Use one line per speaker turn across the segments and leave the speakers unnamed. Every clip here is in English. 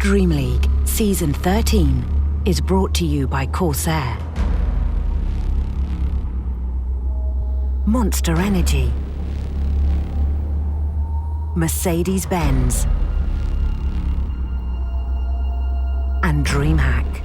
DreamLeague Season 13 is brought to you by Corsair, Monster Energy, Mercedes-Benz, and DreamHack.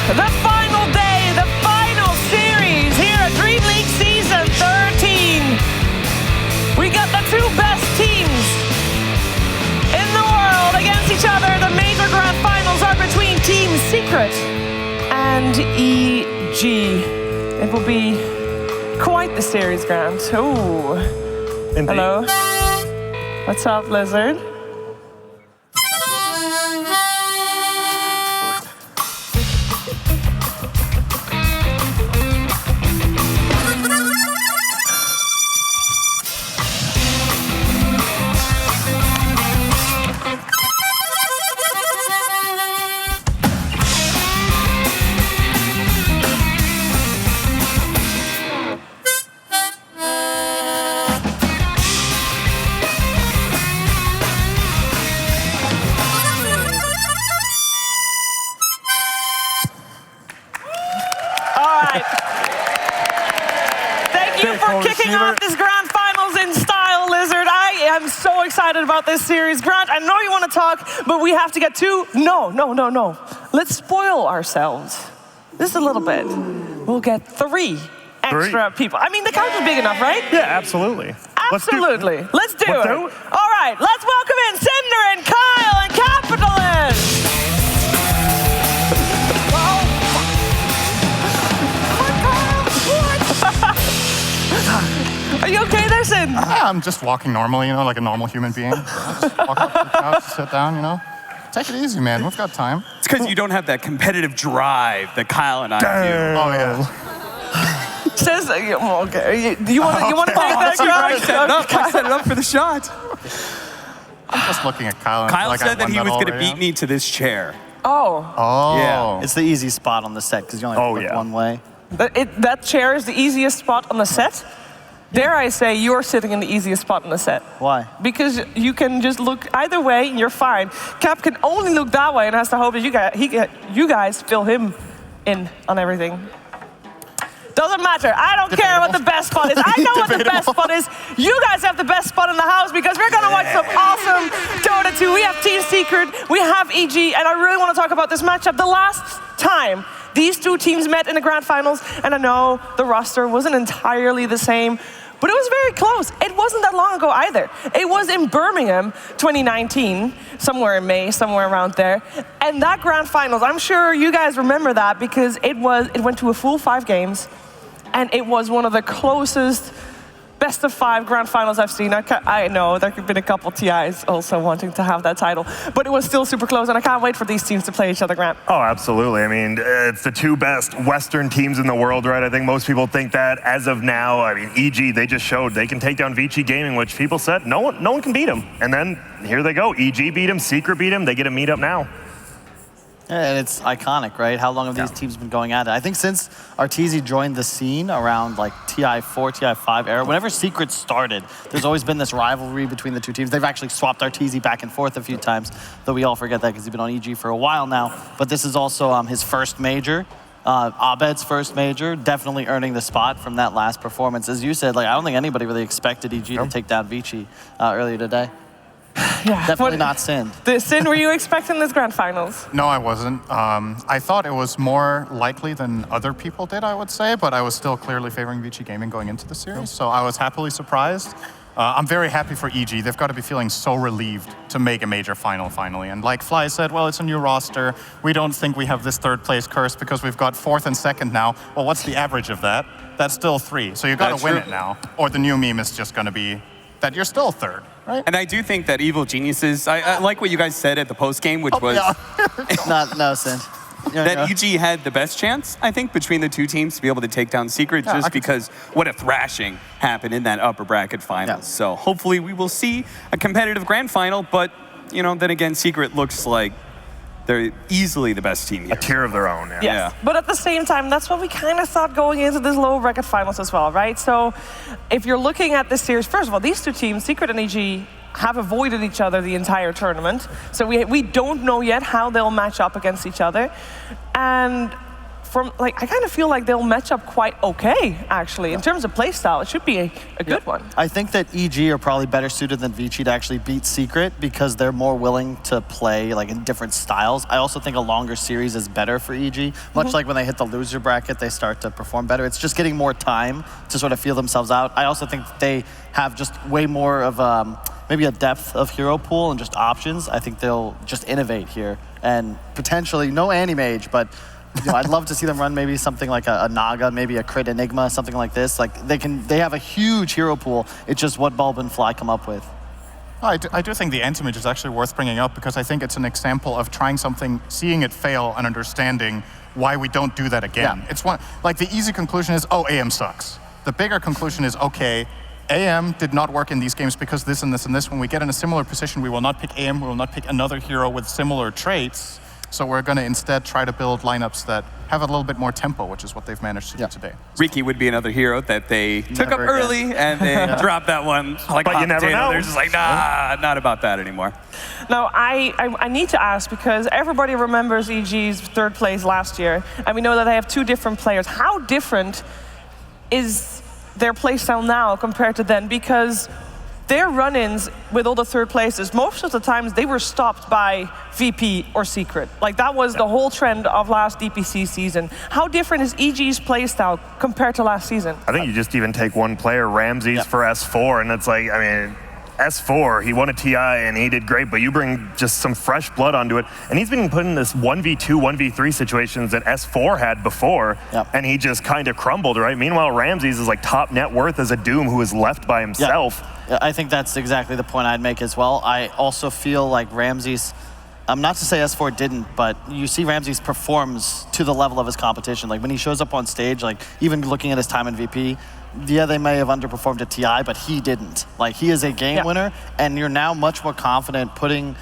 The final day, the final series here at DreamLeague Season 13. We got the two best teams in the world against each other. The major grand finals are between Team Secret and EG. It will be quite the series, Grant. Oh, hello. What's up, Lizard? Thank you for kicking off this grand finals in style, Lizard. I am so excited about this series. Grant, I know you want to talk, but we have to get to... No. Let's spoil ourselves. Just a little bit. We'll get three extra people. I mean, the couch is big enough, right?
Yeah, absolutely.
Absolutely. Let's do it. All right, let's welcome in Cinder and Kyle and Capitalist. Are you okay there, Sid?
I'm just walking normally, like a normal human being. Just walk up to the couch, sit down, Take it easy, man. We've got time.
It's because you don't have that competitive drive that Kyle and I do.
Oh, yeah.
Says, okay. You want to take that,
I set it up for the shot.
I'm just looking at Kyle.
Kyle said that he was going to beat me to this chair.
Oh.
Yeah.
It's the easy spot on the set because you only look one way.
That chair is the easiest spot on the set? Dare I say you're sitting in the easiest spot on the set?
Why?
Because you can just look either way and you're fine. Cap can only look that way and has to hope that you guys fill him in on everything. Doesn't matter. I don't care what the best spot is. I know what the best spot is. You guys have the best spot in the house because we're going to watch some awesome Dota 2. We have Team Secret, we have EG, and I really want to talk about this matchup. The last time these two teams met in the grand finals, and I know the roster wasn't entirely the same, but it was very close. It wasn't that long ago either. It was in Birmingham, 2019, somewhere in May, somewhere around there. And that grand finals, I'm sure you guys remember that because it went to a full 5 games. And it was one of the closest best of 5 grand finals I've seen. I know there could have been a couple TIs also wanting to have that title, but it was still super close, and I can't wait for these teams to play each other, Grant.
Oh, absolutely. I mean, it's the two best Western teams in the world, right? I think most people think that as of now. I mean, EG, they just showed they can take down Vici Gaming, which people said no one can beat them. And then here they go. EG beat them, Secret beat them. They get a meetup now.
Yeah, and it's iconic, right? How long have these teams been going at it? I think since Arteezy joined the scene around like TI4, TI5 era, whenever Secret started, there's always been this rivalry between the two teams. They've actually swapped Arteezy back and forth a few times, though we all forget that because he's been on EG for a while now. But this is also his first major, Abed's first major, definitely earning the spot from that last performance. As you said, I don't think anybody really expected EG to take down Vici earlier today.
Yeah.
Definitely
What-
not Sin.
Sin, were you expecting this grand finals?
No, I wasn't. I thought it was more likely than other people did, I would say, but I was still clearly favoring VG Gaming going into the series, so I was happily surprised. I'm very happy for EG. They've got to be feeling so relieved to make a major final finally. And like Fly said, well, it's a new roster. We don't think we have this third place curse because we've got 4th and 2nd now. Well, what's the average of that? That's still 3. So you've got
That's
to win
true.
it now. Or the new meme is just going to be that you're still 3rd, right?
And I do think that Evil Geniuses, I like what you guys said at the post game, which was
No, Sin.
that EG had the best chance, I think, between the two teams to be able to take down Secret,
I
just
can-
because what a thrashing happened in that upper bracket finals.
Yeah.
So hopefully we will see a competitive grand final, but then again, Secret looks like they're easily the best team here.
A tier of their own. Yeah.
Yes.
Yeah.
But at the same time, that's what we kind of thought going into this lower bracket finals as well, right? So if you're looking at this series, first of all, these two teams, Secret and EG, have avoided each other the entire tournament. So we don't know yet how they'll match up against each other. And I kind of feel like they'll match up quite okay, actually. In terms of playstyle, it should be a good one.
I think that EG are probably better suited than Vici to actually beat Secret because they're more willing to play like in different styles. I also think a longer series is better for EG. Much like when they hit the loser bracket, they start to perform better. It's just getting more time to sort of feel themselves out. I also think they have just way more of maybe a depth of hero pool and just options. I think they'll just innovate here and potentially, no Animage, but I'd love to see them run maybe something like a Naga, maybe a Crit Enigma, something like this. Like they have a huge hero pool. It's just what Bulb and Fly come up with.
I do think the Antimage is actually worth bringing up because I think it's an example of trying something, seeing it fail, and understanding why we don't do that again.
Yeah.
It's one, like the easy conclusion is, oh, AM sucks. The bigger conclusion is, okay, AM did not work in these games because this and this and this. When we get in a similar position, we will not pick AM, we will not pick another hero with similar traits. So we're going to instead try to build lineups that have a little bit more tempo, which is what they've managed to do today.
Ricky would be another hero that they took up
Never again.
early and they dropped that one like
But
hot
you never
potato.
know.
They're just like, nah, not about that anymore.
Now, I need to ask, because everybody remembers EG's 3rd place last year, and we know that they have 2 different players. How different is their playstyle now compared to then? Because their run-ins with all the 3rd places, most of the times they were stopped by VP or Secret. Like that was the whole trend of last DPC season. How different is EG's playstyle compared to last season?
I think you just even take one player, Ramses for S4, and it's like, I mean, S4, he won a TI and he did great, but you bring just some fresh blood onto it. And he's been put in this 1v2, 1v3 situations that S4 had before, and he just kind of crumbled, right? Meanwhile, Ramses is like top net worth as a Doom who is left by himself.
Yeah, I think that's exactly the point I'd make as well. I also feel like Ramses, not to say S4 didn't, but you see Ramses performs to the level of his competition. Like when he shows up on stage, like even looking at his time in VP, yeah, they may have underperformed at TI, but he didn't. Like he is a game winner, and you're now much more confident putting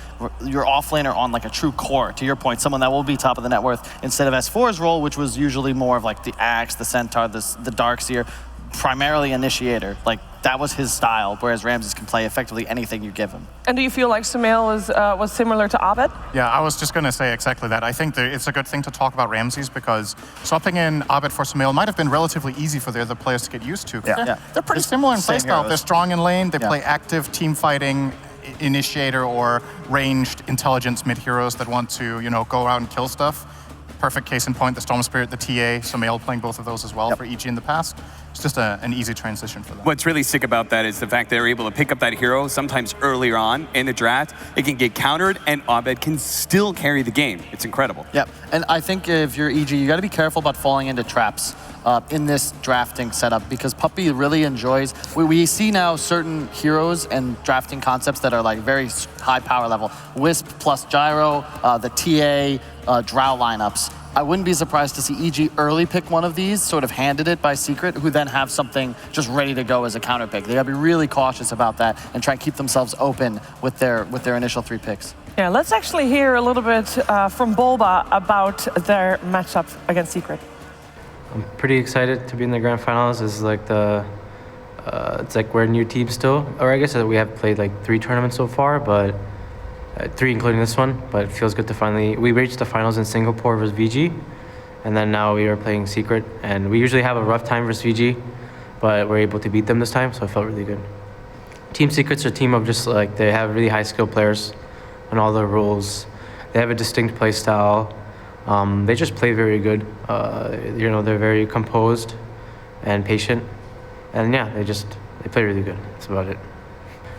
your offlaner on like a true core, to your point, someone that will be top of the net worth, instead of S4's role, which was usually more of like the Axe, the Centaur, the Darkseer, primarily initiator. Like that was his style, whereas Ramses can play effectively anything you give him.
And do you feel like Sumail was similar to Abed?
Yeah, I was just going to say exactly that. I think that it's a good thing to talk about Ramses because swapping in Abed for Sumail might have been relatively easy for the other players to get used to. They're pretty similar in
Same
playstyle.
heroes.
They're strong in lane, they play active team fighting, initiator or ranged intelligence mid heroes that want to, go out and kill stuff. Perfect case in point, the Storm Spirit, the TA, Sumail playing both of those as well for EG in the past. It's just an easy transition for them.
What's really sick about that is the fact they're able to pick up that hero sometimes earlier on in the draft. It can get countered, and Abed can still carry the game. It's incredible.
Yep, and I think if you're EG, you got to be careful about falling into traps in this drafting setup because Puppy really enjoys. We see now certain heroes and drafting concepts that are like very high power level. Wisp plus Gyro, the TA, Drow lineups. I wouldn't be surprised to see EG early pick one of these, sort of handed it by Secret, who then have something just ready to go as a counter pick. They gotta be really cautious about that and try and keep themselves open with their initial 3 picks.
Yeah, let's actually hear a little bit from Bulba about their matchup against Secret.
I'm pretty excited to be in the grand finals. It's like it's like we're a new team still, or I guess we have played like 3 tournaments so far, but 3 including this one. But it feels good to we reached the finals in Singapore versus VG, and then now we are playing Secret, and we usually have a rough time versus VG, but we're able to beat them this time, so it felt really good. Team Secret's a team of just like, they have really high skill players on all their roles. They have a distinct play style. They just play very good. You know, they're very composed and patient. And yeah, they play really good. That's about it.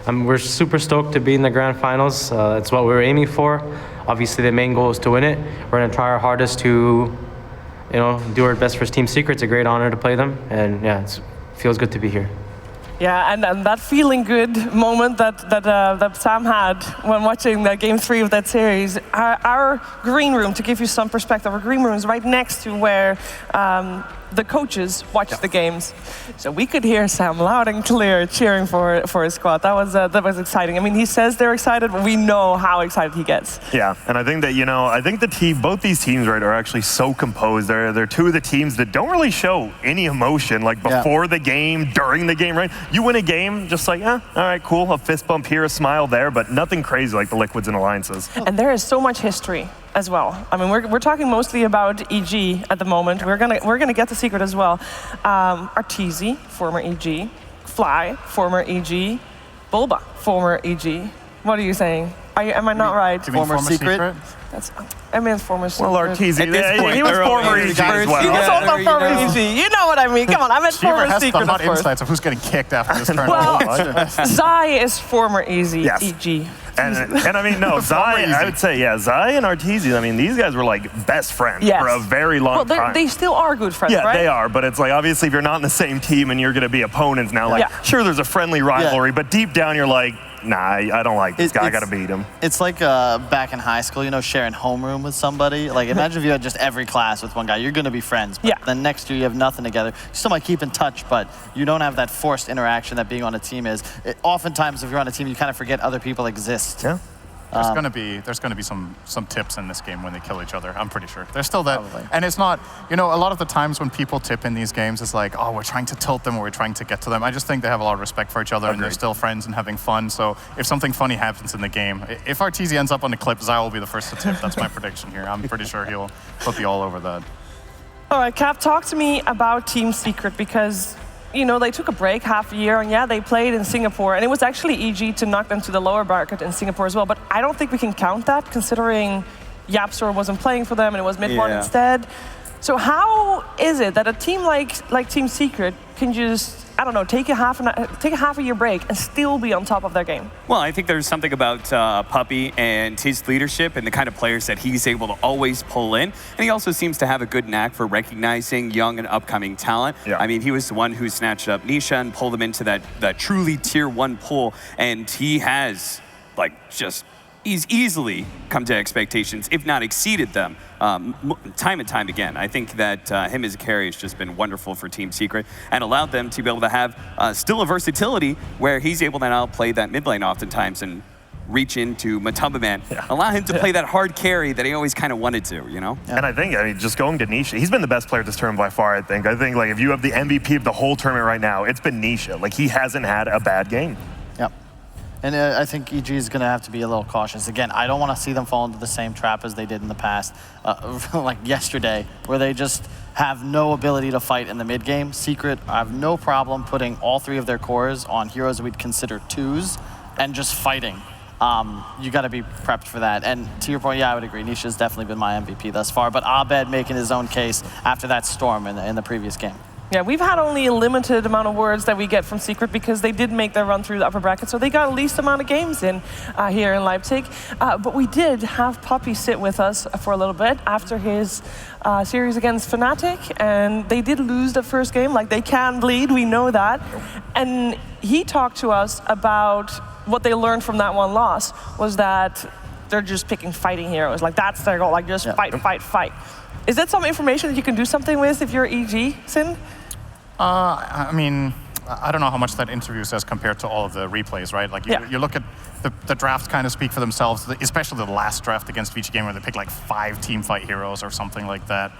We're super stoked to be in the grand finals. That's what we're aiming for. Obviously, the main goal is to win it. We're gonna try our hardest to, you know, do our best for Team Secret. It's a great honor to play them. And yeah, it feels good to be here.
Yeah, and that feeling good moment that Sam had when watching the Game 3 of that series, our green room, to give you some perspective, our green room is right next to where the coaches watch the games. So we could hear Sam loud and clear cheering for his squad. That was exciting. I mean, he says they're excited, but we know how excited he gets.
Yeah, and I think that, you know, I think both these teams, right, are actually so composed. They're two of the teams that don't really show any emotion, like before the game, during the game, right? You win a game, just like, all right, cool, a fist bump here, a smile there, but nothing crazy like the Liquids and Alliances.
And there is so much history as well. I mean, we're talking mostly about EG at the moment. We're gonna get to Secret as well. Arteezy, former EG. Fly, former EG. Bulba, former EG. What are you saying? Am I not right?
Former Secret?
I mean, former Secret.
Well, Arteezy,
At this point,
he was
they're
former
all
EG as well.
He was also former EG. You know what I mean? Come on, I meant
Cheever
former
has
Secret,
some hot
of course.
insights of who's getting kicked after this tournament.
Well, Zai is former EG.
And I mean, no, Zai, I would say, Zai and Arteezy, I mean, these guys were like best friends for a very long time.
They still are good friends, right?
Yeah, they are, but it's like, obviously, if you're not in the same team and you're going to be opponents now, like, sure, there's a friendly rivalry, but deep down, you're like, nah, I don't like this guy, I got to beat him.
It's like back in high school, you know, sharing homeroom with somebody. Like, imagine if you had just every class with one guy. You're going to be friends, but then next year you have nothing together. You still might keep in touch, but you don't have that forced interaction that being on a team is. Oftentimes, if you're on a team, you kind of forget other people exist.
Yeah.
There's going to be some tips in this game when they kill each other. I'm pretty sure. There's still that.
Probably.
And it's not, you know, a lot of the times when people tip in these games, it's like, oh, we're trying to tilt them or we're trying to get to them. I just think they have a lot of respect for each other and they're still friends and having fun. So if something funny happens in the game, if Arteezy ends up on the clip, Zai will be the first to tip. That's my prediction here. I'm pretty sure he'll be all over that.
All right, Cap, talk to me about Team Secret, because you know, they took a break half a year, and they played in Singapore, and it was actually EG to knock them to the lower bracket in Singapore as well, but I don't think we can count that, considering Yapstor wasn't playing for them, and it was mid-one instead. So how is it that a team like Team Secret can just, I don't know, take a half a year break and still be on top of their game?
Well, I think there's something about Puppy and his leadership and the kind of players that he's able to always pull in. And he also seems to have a good knack for recognizing young and upcoming talent. Yeah. I mean, he was the one who snatched up Nisha and pulled them into that truly tier 1 pool. And he has, he's easily come to expectations, if not exceeded them, time and time again. I think that him as a carry has just been wonderful for Team Secret and allowed them to be able to have still a versatility where he's able to now play that mid lane oftentimes and reach into Matumbaman, allow him to play that hard carry that he always kind of wanted to, you know?
And I think, just going to Nisha, he's been the best player this tournament by far, I think. I think, if you have the MVP of the whole tournament right now, it's been Nisha. He hasn't had a bad game.
Yep. And I think EG is going to have to be a little cautious. Again, I don't want to see them fall into the same trap as they did in the past, like yesterday, where they just have no ability to fight in the mid game. Secret have no problem putting all 3 of their cores on heroes we'd consider 2s and just fighting. You got to be prepped for that. And to your point, I would agree. Nisha's definitely been my MVP thus far, but Abed making his own case after that storm in the previous game.
Yeah, we've had only a limited amount of words that we get from Secret because they did make their run through the upper bracket, so they got the least amount of games in here in Leipzig. But we did have Puppy sit with us for a little bit after his series against Fnatic, and they did lose the first game. They can bleed, we know that. And he talked to us about what they learned from that one loss, was that they're just picking fighting heroes. That's their goal, just fight, fight, fight. Is that some information that you can do something with if you're EG, Sin?
I mean, I don't know how much that interview says compared to all of the replays, right? You look at the drafts kind of speak for themselves, especially the last draft against VG Game where they picked 5 teamfight heroes or something like that.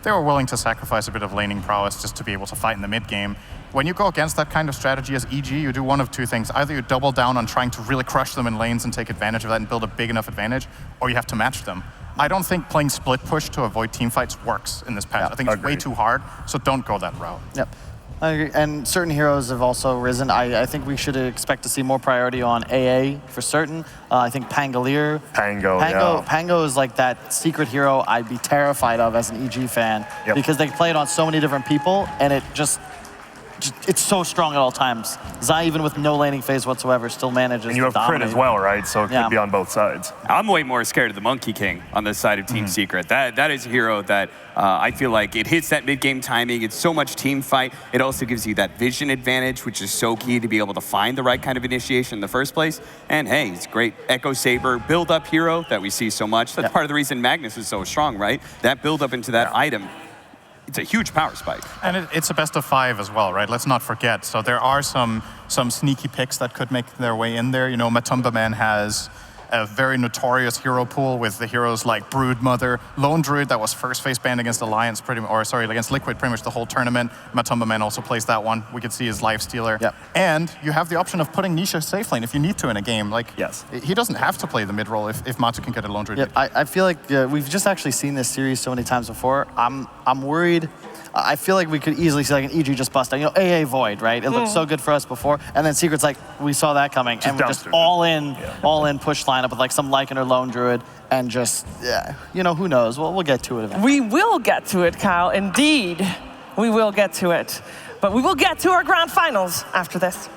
They were willing to sacrifice a bit of laning prowess just to be able to fight in the mid game. When you go against that kind of strategy as EG, you do one of 2 things. Either you double down on trying to really crush them in lanes and take advantage of that and build a big enough advantage, or you have to match them. I don't think playing split push to avoid teamfights works in this patch. I think it's way too hard, so don't go that route.
Yep. I agree. And certain heroes have also risen. I think we should expect to see more priority on AA for certain. I think Pangolier. Pango is like that secret hero I'd be terrified of as an EG fan because they play it on so many different people, and it's so strong at all times. Zai, even with no laning phase whatsoever, still manages to
And you have
dominate.
crit as well, right? So it could be on both sides.
I'm way more scared of the Monkey King on this side of Team Secret. That is a hero that I feel like it hits that mid-game timing. It's so much team fight. It also gives you that vision advantage, which is so key to be able to find the right kind of initiation in the first place. And hey, it's a great Echo Saber build-up hero that we see so much. That's part of the reason Magnus is so strong, right? That build-up into that item. It's a huge power spike.
And it's a best of 5 as well, right? Let's not forget. So there are some sneaky picks that could make their way in there. You know, Matumba Man has a very notorious hero pool with the heroes like Broodmother, Lone Druid that was first face banned against Alliance against Liquid pretty much the whole tournament. Matumba Man also plays that one. We could see his Lifestealer.
Yep.
And you have the option of putting Nisha safe lane if you need to in a game. Like, he doesn't have to play the mid role if Matu can get a Lone Druid.
Yeah, I feel like we've just actually seen this series so many times before. I'm worried. I feel like we could easily see like an EG just bust out. You know, AA Void, right? It looked so good for us before, and then Secret's like, we saw that coming, and we're just all in push lineup with like some Lycan or Lone Druid, and just, you know, who knows? We'll get to it eventually.
We will get to it, Kyle. Indeed, we will get to it. But we will get to our grand finals after this.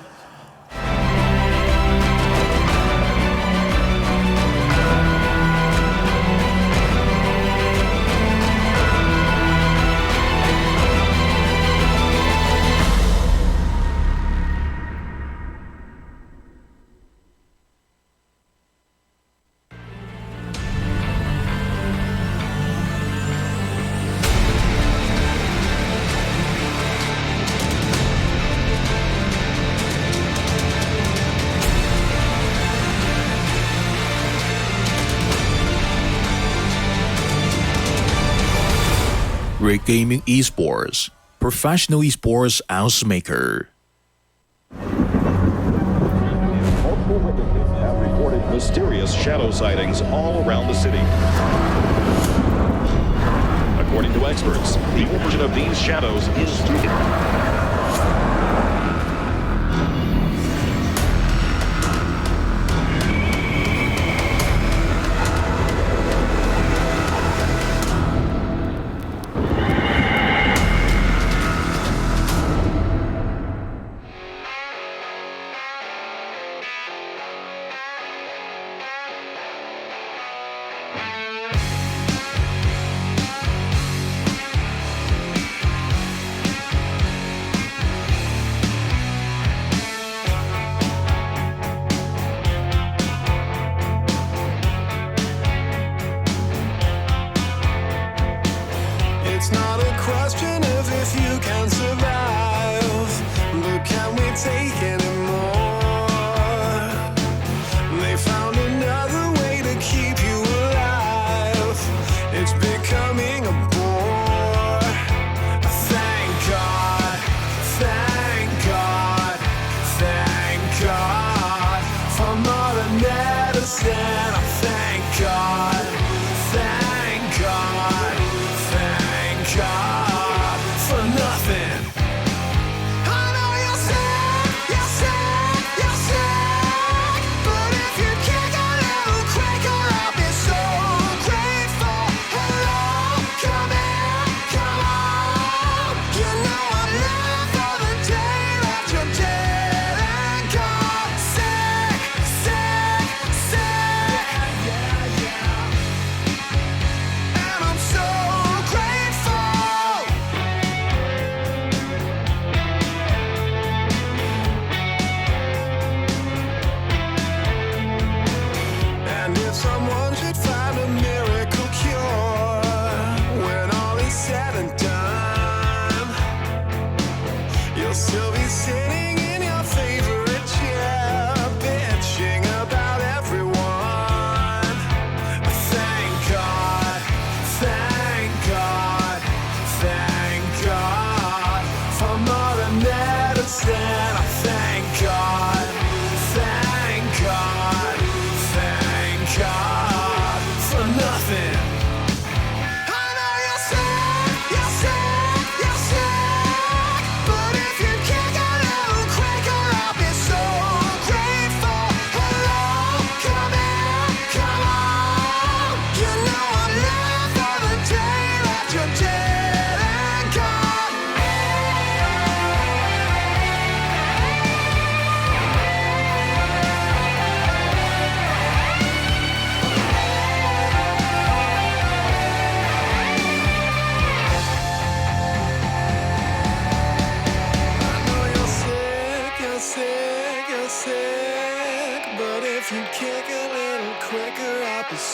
Rick Gaming Esports, professional esports housemaker.
Multiple witnesses have reported mysterious shadow sightings all around the city. According to experts, the origin of these shadows is
It's not a question of if you can survive, but can we take anymore? They found another way to keep you alive. It's becoming a bore. Thank God, thank God, thank God for modern medicine. Thank God, thank God. God for nothing. I know you're sick, but if you kick a little quicker, I'll be so grateful. Hello, come in, come on. You know I'm living for the day that you're dead and gone. Sick, and I'm so grateful.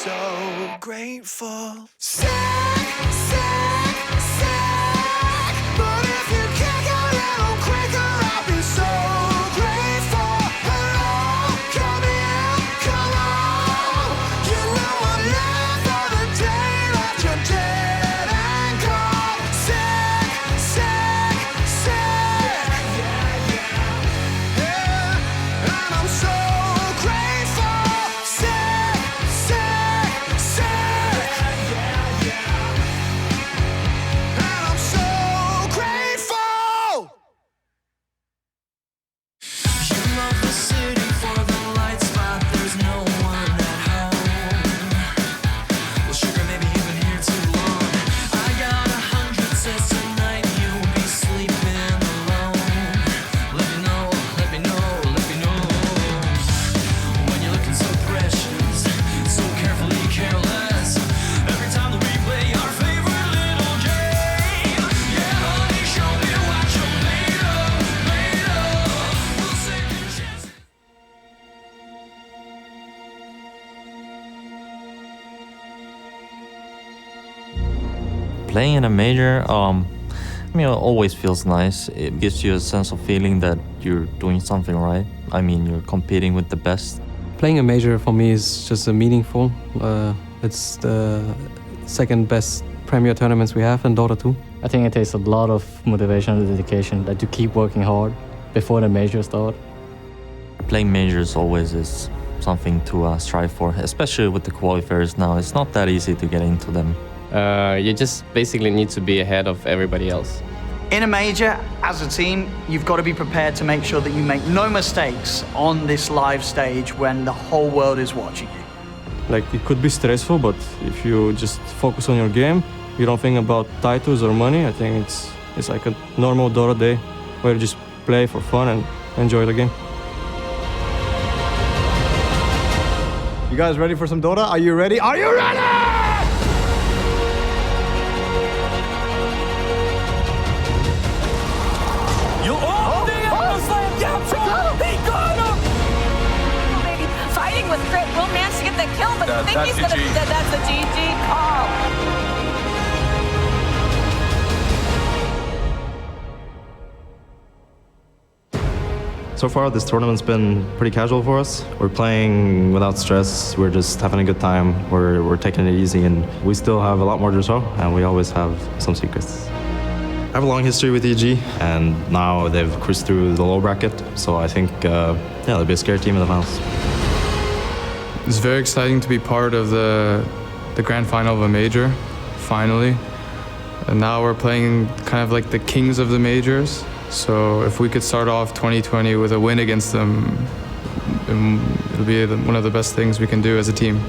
so grateful. Sick, sick, sick. But if you kick a little quicker, I'll be so grateful. Hello, come in, come on. You know I'm not for the day that you're dead and gone. Sick, sick, sick. Yeah, and I'm so grateful. Sick, sick, sick. And I'm so grateful. You love the city for the lights, but there's no one at home. Well, sugar, maybe you've been here too long. I got 100 sets tonight, you'll be sleeping alone. Let me know, let me know, let me know. When you're looking so precious, so carefully careless. Every time that we play our favorite little game. Yeah, honey, show me what you're made of, made of. We'll save you chance.
Playing in a major, it always feels nice. It gives you a sense of feeling that you're doing something right. I mean, you're competing with the best.
Playing a major for me is just meaningful. It's the second best Premier tournaments we have in Dota 2.
I think it takes a lot of motivation and dedication that you keep working hard before the major start.
Playing majors always is something to strive for, especially with the qualifiers now. It's not that easy to get into them.
You just basically need to be ahead of everybody else.
In a major, as a team, you've got to be prepared to make sure that you make no mistakes on this live stage when the whole world is watching you.
Like, it could be stressful, but if you just focus on your game, you don't think about titles or money, I think it's like a normal Dota day where you just play for fun and enjoy the game.
You guys ready for some Dota? Are you ready? Are you ready?
Fighting with grit, will manage to get the kill, but I think he's gonna be dead. That's a GG call.
So far, this tournament's been pretty casual for us. We're playing without stress. We're just having a good time. We're taking it easy, and we still have a lot more to show, and we always have some secrets. I have a long history with EG, and now they've cruised through the low bracket, so I think, they'll be a scary team in the finals.
It's very exciting to be part of the grand final of a major, finally. And now we're playing kind of like the kings of the majors. So if we could start off 2020 with a win against them, it'll be one of the best things we can do as a team.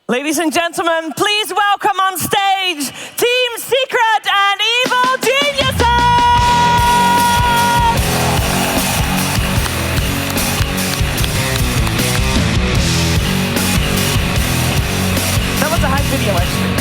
Ladies and gentlemen, please welcome on stage Team Secret and Evil Geniuses! That was a hype video, actually.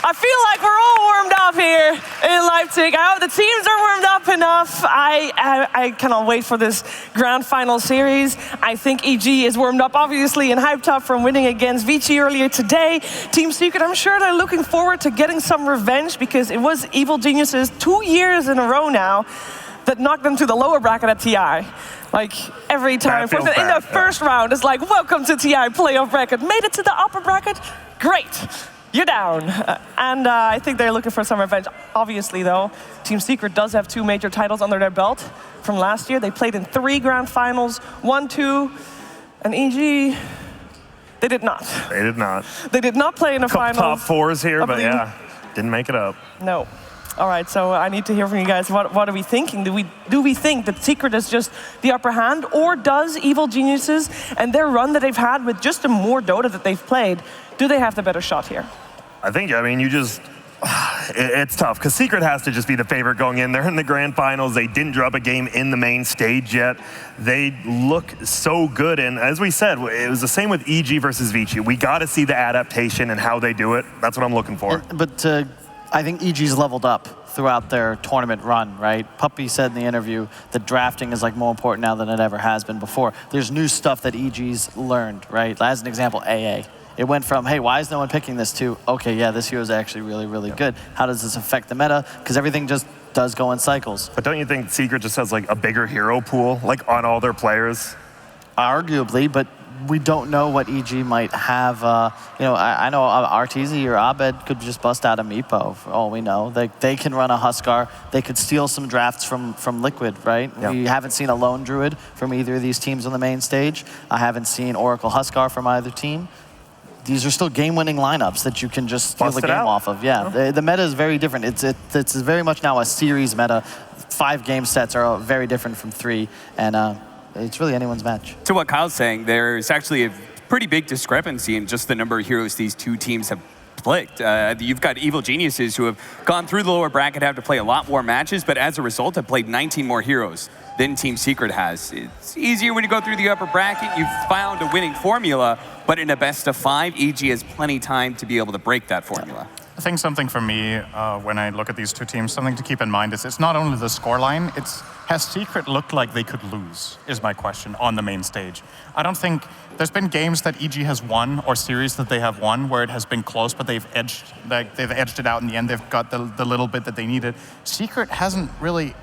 I feel like we're all warmed up here in Leipzig. I hope the teams are warmed up enough. I cannot wait for this grand final series. I think EG is warmed up, obviously, and hyped up from winning against Vici earlier today. Team Secret, I'm sure they're looking forward to getting some revenge because it was Evil Geniuses 2 years in a row now that knocked them to the lower bracket at TI. Like, every time. In the first round, it's like, welcome to TI playoff bracket. Made it to the upper bracket? Great. You're down. And I think they're looking for some revenge. Obviously, though, Team Secret does have 2 major titles under their belt from last year. They played in 3 grand finals, 1, 2, and EG, they did not.
They did not.
They did not play in the finals.
Top 4s here, but yeah, didn't make it up.
No. All right, so I need to hear from you guys. What are we thinking? Do we think that Secret is just the upper hand, or does Evil Geniuses and their run that they've had with just the more Dota that they've played, do they have the better shot here?
I think, it's tough, because Secret has to just be the favorite going in. They're in the grand finals. They didn't drop a game in the main stage yet. They look so good, and as we said, it was the same with EG versus Vici. We got to see the adaptation and how they do it. That's what I'm looking for.
But I think EG's leveled up throughout their tournament run, right? Puppy said in the interview that drafting is like more important now than it ever has been before. There's new stuff that EG's learned, right? As an example, AA. It went from, hey, why is no one picking this, to, okay, yeah, this hero is actually really, really good. How does this affect the meta? Because everything just does go in cycles.
But don't you think Secret just has like a bigger hero pool, like on all their players?
Arguably, but we don't know what EG might have. I know Arteezy or Abed could just bust out a Meepo, for all we know. They can run a Huskar. They could steal some drafts from Liquid, right?
Yeah.
We haven't seen a Lone Druid from either of these teams on the main stage. I haven't seen Oracle Huskar from either team. These are still game-winning lineups that you can just steal the game off of. Yeah, the meta is very different. It's very much now a series meta. 5 game sets are very different from 3, and it's really anyone's match.
To what Kyle's saying, there's actually a pretty big discrepancy in just the number of heroes these 2 teams have played. You've got Evil Geniuses who have gone through the lower bracket, have to play a lot more matches, but as a result have played 19 more heroes than Team Secret has. It's easier when you go through the upper bracket. You've found a winning formula, but in a best of 5, EG has plenty time to be able to break that formula.
I think something for me, when I look at these 2 teams, something to keep in mind is it's not only the scoreline, has Secret looked like they could lose, is my question, on the main stage. I don't think, there's been games that EG has won, or series that they have won, where it has been close, but they've edged it out in the end. They've got the little bit that they needed. Secret hasn't really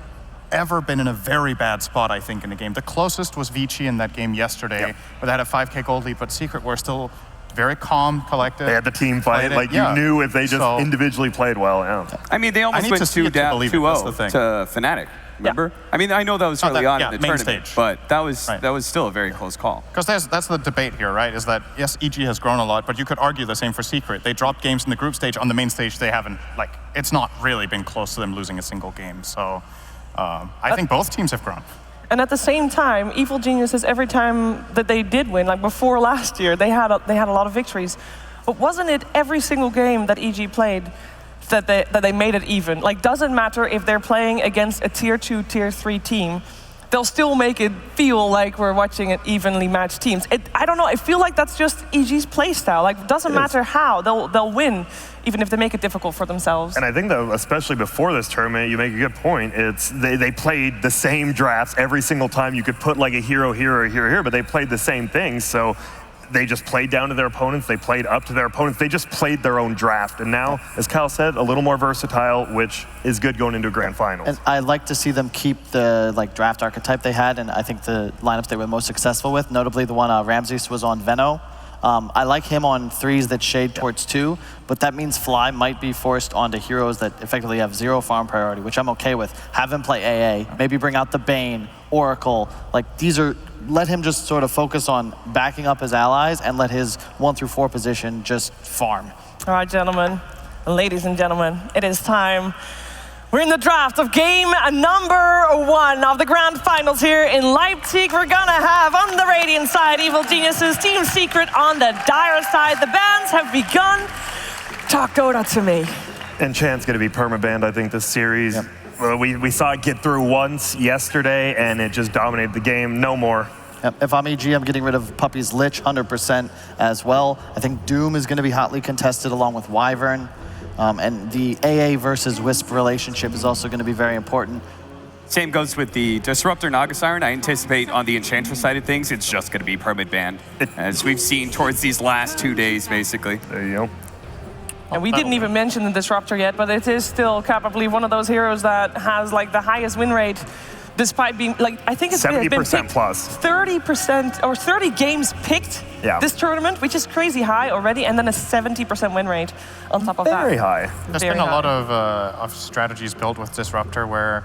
ever been in a very bad spot, I think, in a game. The closest was Vici in that game yesterday, where they had a 5K gold lead, but Secret were still very calm, collected.
They had the team fight. Like, you knew if they just individually played well. Yeah.
I mean, they almost went 2-0 to Fnatic. Remember? Yeah. I mean, I know that was early on in the tournament, but that was still a very close call.
Because that's the debate here, right? Is that, yes, EG has grown a lot, but you could argue the same for Secret. They dropped games in the group stage. On the main stage, they haven't, it's not really been close to them losing a single game. So I think both teams have grown.
And at the same time, Evil Geniuses, every time that they did win, like before last year, they had a lot of victories. But wasn't it every single game that EG played that they made it even? Like, doesn't matter if they're playing against a tier 2, tier 3 team, they'll still make it feel like we're watching an evenly matched teams. I don't know, I feel like that's just EG's play style. Like, it doesn't matter how, they'll win, even if they make it difficult for themselves.
And I think that, especially before this tournament, you make a good point. It's they played the same drafts every single time. You could put like a hero here or a hero here, but they played the same things. So they just played down to their opponents. They played up to their opponents. They just played their own draft. And now, as Kyle said, a little more versatile, which is good going into a grand finals.
And I like to see them keep the draft archetype they had, and I think the lineups they were most successful with, notably the one Ramses was on Venno. I like him on 3s that shade towards 2, but that means Fly might be forced onto heroes that effectively have 0 farm priority, which I'm okay with. Have him play AA, maybe bring out the Bane, Oracle. Like, these are, let him just sort of focus on backing up his allies and let his 1 through 4 position just farm.
All right, gentlemen, ladies and gentlemen, it is time. We're in the draft of game number 1 of the grand finals here in Leipzig. We're gonna have on the Radiant side, Evil Geniuses, Team Secret on the Dire side. The bans have begun. Talk Dota to me.
And Chan's gonna be permabanned, I think, this series. Yep. We saw it get through once yesterday, and it just dominated the game. No more.
Yep. If I'm EG, I'm getting rid of Puppy's Lich 100% as well. I think Doom is gonna be hotly contested along with Wyvern. And the AA versus Wisp relationship is also going to be very important.
Same goes with the Disruptor Naga Siren. I anticipate on the Enchantress side of things, it's just going to be permit banned, as we've seen towards these last 2 days, basically.
There you go.
And we didn't even mention the Disruptor yet, but it is still probably one of those heroes that has like the highest win rate, despite being like, I think it's
70% plus.
30% or 30 games picked this tournament, which is crazy high already, and then a 70% win rate on top of that.
Very high.
There's been a lot of strategies built with Disruptor where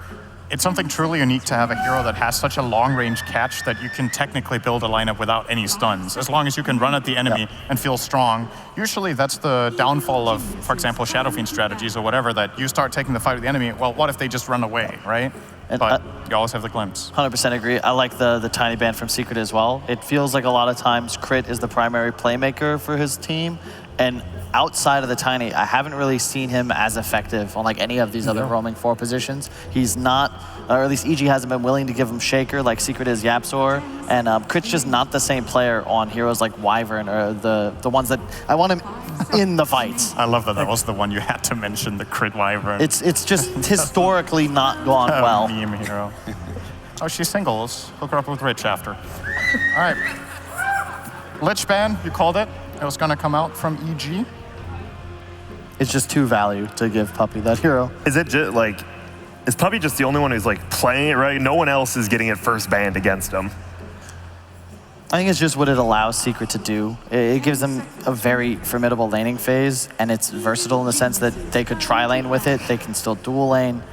it's something truly unique to have a hero that has such a long-range catch that you can technically build a lineup without any stuns, as long as you can run at the enemy and feel strong. Usually that's the downfall of, for example, Shadow Fiend strategies or whatever, that you start taking the fight with the enemy, well, what if they just run away, right? But you always have the glimpse.
100% agree. I like the tiny ban from Secret as well. It feels like a lot of times Crit is the primary playmaker for his team, and outside of the tiny, I haven't really seen him as effective on like any of these other roaming 4 positions. He's not, or at least EG hasn't been willing to give him Shaker like Secret is Yapzor, and Crit's just not the same player on heroes like Wyvern or the ones that I want him in the fights.
I love that that was the one you had to mention, the Crit Wyvern.
It's just historically not gone well.
Meme hero. Oh, she's single. Let's hook her up with Rich after. All right. Lich ban, you called it. It was going to come out from EG.
It's just too value to give Puppey that hero.
Is it just like, is Puppey just the only one who's like playing it right? No one else is getting it first banned against him.
I think it's just what it allows Secret to do. It gives them a very formidable laning phase, and it's versatile in the sense that they could tri-lane with it, they can still dual lane.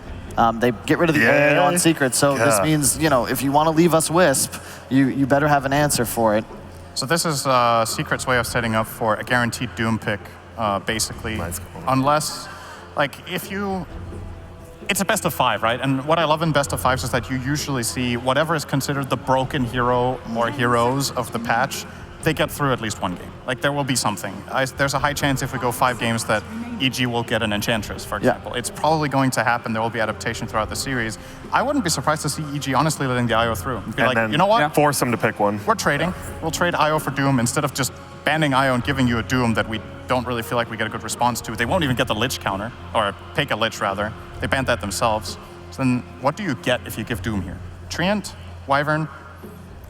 They get rid of the AA on Secret, so this means, you know, if you want to leave us Wisp, you better have an answer for it.
So this is Secret's way of setting up for a guaranteed Doom pick, basically. Unless, like, if you... It's a best of 5, right? And what I love in best of 5s is that you usually see whatever is considered the broken hero or heroes of the patch, they get through at least one game. Like, there will be something. There's a high chance if we go 5 games that EG will get an Enchantress, for example. It's probably going to happen. There will be adaptation throughout the series. I wouldn't be surprised to see EG honestly letting the IO through. Be
and
like,
then
you know what?
Force them to pick one.
We're trading. We'll trade IO for Doom instead of just banning IO and giving you a Doom that we don't really feel like we get a good response to. They won't even get the Lich counter, or take a Lich rather. They banned that themselves. So then what do you get if you give Doom here? Treant? Wyvern?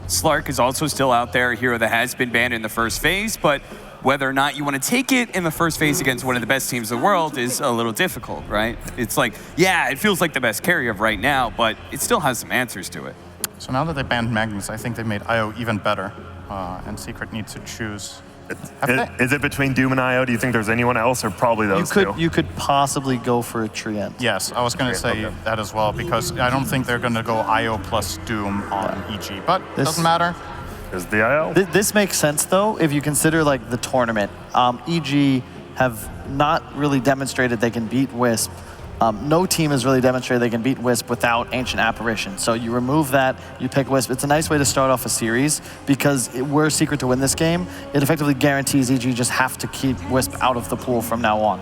Slark is also still out there, a hero that has been banned in the first phase, but whether or not you want to take it in the first phase against one of the best teams in the world is a little difficult, right? It's like, yeah, it feels like the best carry of right now, but it still has some answers to it.
So now that they banned Magnus, I think they made IO even better, and Secret needs to choose.
Is it between Doom and IO? Do you think there's anyone else, or probably those two?
You could possibly go for a Treant.
Yes, I was going to say that as well, because I don't think they're going to go IO plus Doom on EG, but it doesn't matter.
Is the IO?
This makes sense, though, if you consider like the tournament. EG have not really demonstrated they can beat Wisp. No team has really demonstrated they can beat Wisp without Ancient Apparition. So you remove that, you pick Wisp. It's a nice way to start off a series because we're Secret to win this game. It effectively guarantees EG just have to keep Wisp out of the pool from now on.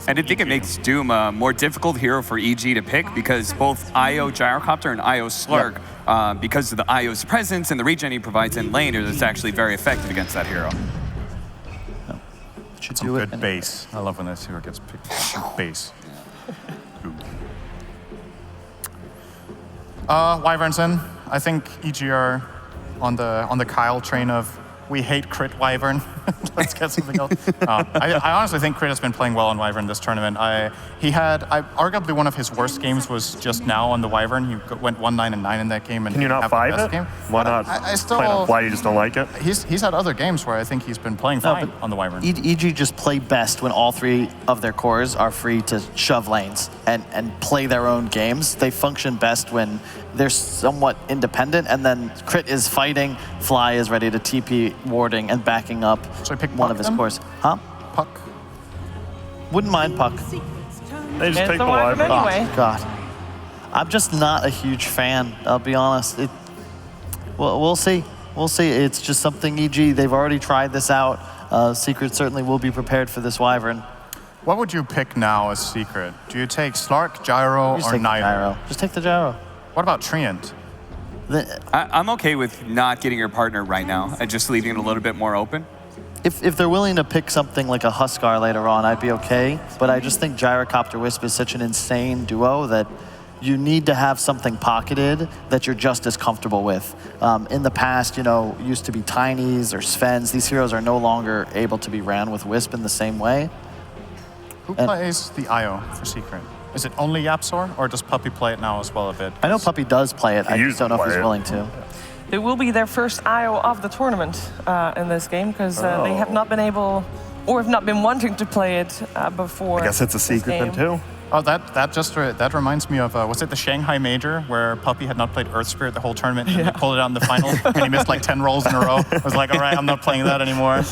And I think it makes Doom a more difficult hero for EG to pick because both IO Gyrocopter and IO Slark, because of the IO's presence and the regen he provides in lane, it's actually very effective against that hero.
Should
Some good base. I love when this hero gets picked. Shoot base. Wyvern's in. I think EG are on the Kyle train of we hate Crit Wyvern. Let's get something else. I honestly think Crit has been playing well on Wyvern this tournament. Arguably one of his worst games was just now on the Wyvern. He went 1-9-9 in that game. And
can you not 5 it?
Game.
Why not?
I still,
why you just don't like it?
He's had other games where I think he's been playing fine on the Wyvern.
EG just play best when all 3 of their cores are free to shove lanes and play their own games. They function best when they're somewhat independent, and then Crit is fighting, Fly is ready to TP, warding, and backing up one of his cores. Huh?
Puck?
Wouldn't mind Puck.
They just take the Wyvern
anyway.
Oh, God. I'm just not a huge fan, I'll be honest. We'll see. We'll see. It's just something EG, they've already tried this out. Secret certainly will be prepared for this Wyvern.
What would you pick now as Secret? Do you take Slark, Gyro, or neither?
Gyro. Just take the Gyro.
What about Treant?
I'm okay with not getting your partner right now and just leaving it a little bit more open.
If they're willing to pick something like a Huskar later on, I'd be okay. But I just think Gyrocopter Wisp is such an insane duo that you need to have something pocketed that you're just as comfortable with. In the past, you know, used to be Tinies or Svens. These heroes are no longer able to be ran with Wisp in the same way.
Who plays the IO for Secret? Is it only Yapzor, or does Puppy play it now as well a bit?
I know Puppy does play it. I just don't know if he's willing to.
It will be their first IO of the tournament in this game because they have not been able or have not been wanting to play it before.
I guess it's a secret then too.
Oh, that reminds me of, was it the Shanghai Major where Puppy had not played Earth Spirit the whole tournament and he pulled it out in the final and he missed like 10 rolls in a row? I was like, all right, I'm not playing that anymore.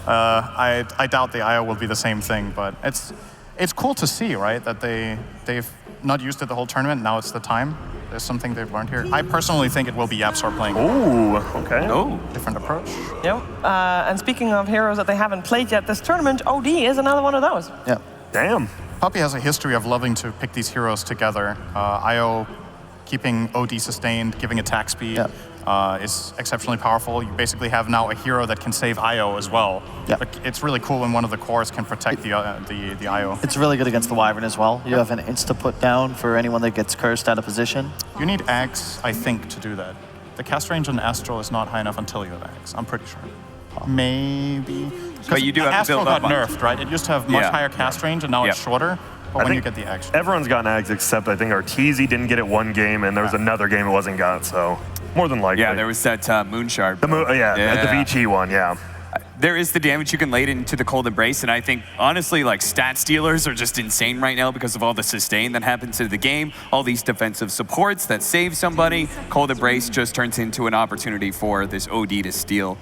I doubt the IO will be the same thing, but it's cool to see, right, that they've not used it the whole tournament, now it's the time. There's something they've learned here. I personally think it will be Yapzor playing.
Ooh, okay.
Oh.
Different approach.
Yep. And speaking of heroes that they haven't played yet this tournament, OD is another one of those.
Yeah.
Damn.
Puppy has a history of loving to pick these heroes together. IO keeping OD sustained, giving attack speed is exceptionally powerful. You basically have now a hero that can save IO as well.
Yeah.
But it's really cool when one of the cores can protect the IO.
It's really good against the Wyvern as well. You have an insta put down for anyone that gets cursed out of position.
You need Axe, I think, to do that. The cast range on Astral is not high enough until you have Axe, I'm pretty sure. Maybe.
But you do have to
Astral
build
got
up
nerfed, right? It used to have much higher cast range, and now it's shorter. But when you get the Axe.
Everyone's gotten Ags except I think Arteezy didn't get it one game, and there was another game it wasn't got, so more than likely.
Yeah, there was that Moonshard.
The Vici one, yeah.
There is the damage you can lay into the Cold Embrace, and I think, honestly, like, stat stealers are just insane right now because of all the sustain that happens to the game, all these defensive supports that save somebody. Cold Embrace just turns into an opportunity for this OD to steal.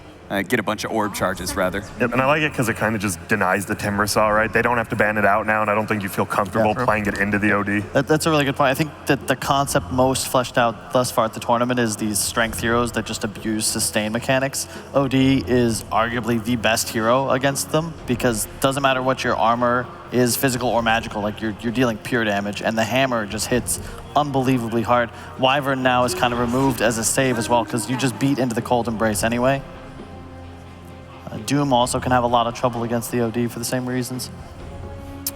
Get a bunch of orb charges, rather.
Yep, and I like it because it kind of just denies the Timbersaw, right? They don't have to ban it out now, and I don't think you feel comfortable playing it into the OD.
That's a really good point. I think that the concept most fleshed out thus far at the tournament is these strength heroes that just abuse sustain mechanics. OD is arguably the best hero against them because it doesn't matter what your armor is, physical or magical, like you're dealing pure damage, and the hammer just hits unbelievably hard. Wyvern now is kind of removed as a save as well because you just beat into the Cold Embrace anyway. Doom also can have a lot of trouble against the OD for the same reasons.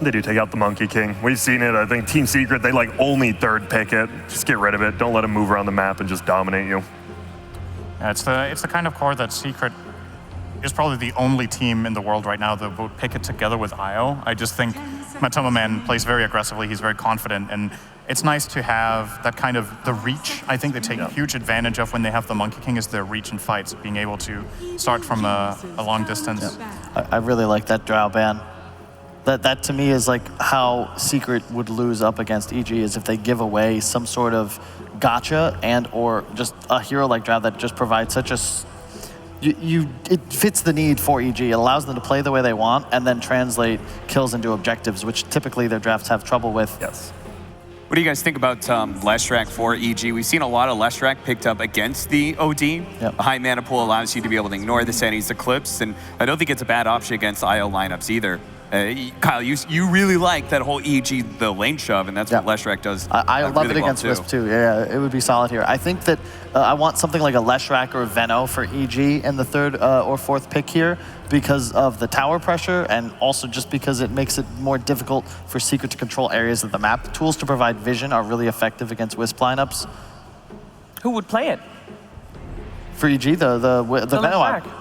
They do take out the Monkey King. We've seen it. I think Team Secret, they like only third pick it. Just get rid of it. Don't let him move around the map and just dominate you.
Yeah, it's the kind of core that Secret is probably the only team in the world right now that would pick it together with IO. I just think Matoma Man plays very aggressively. He's very confident, and it's nice to have that kind of the reach. I think they take huge advantage of when they have the Monkey King is their reach in fights, being able to start from a long distance.
I really like that Drow ban. That to me is like how Secret would lose up against EG is if they give away some sort of gotcha and or just a hero like Drow that just provides such a it fits the need for EG. It allows them to play the way they want and then translate kills into objectives, which typically their drafts have trouble with.
Yes.
What do you guys think about Leshrac for EG? We've seen a lot of Leshrac picked up against the OD. A high mana pool allows you to be able to ignore the Senni's Eclipse, and I don't think it's a bad option against IO lineups either. Kyle, you really like that whole EG, the lane shove, and that's what Leshrac does.
I love
really
it against
well
Wisp too. Yeah, it would be solid here. I think that I want something like a Leshrac or a Venno for EG in the third or fourth pick here because of the tower pressure and also just because it makes it more difficult for Secret to control areas of the map. Tools to provide vision are really effective against Wisp lineups.
Who would play it?
For EG, the Venno.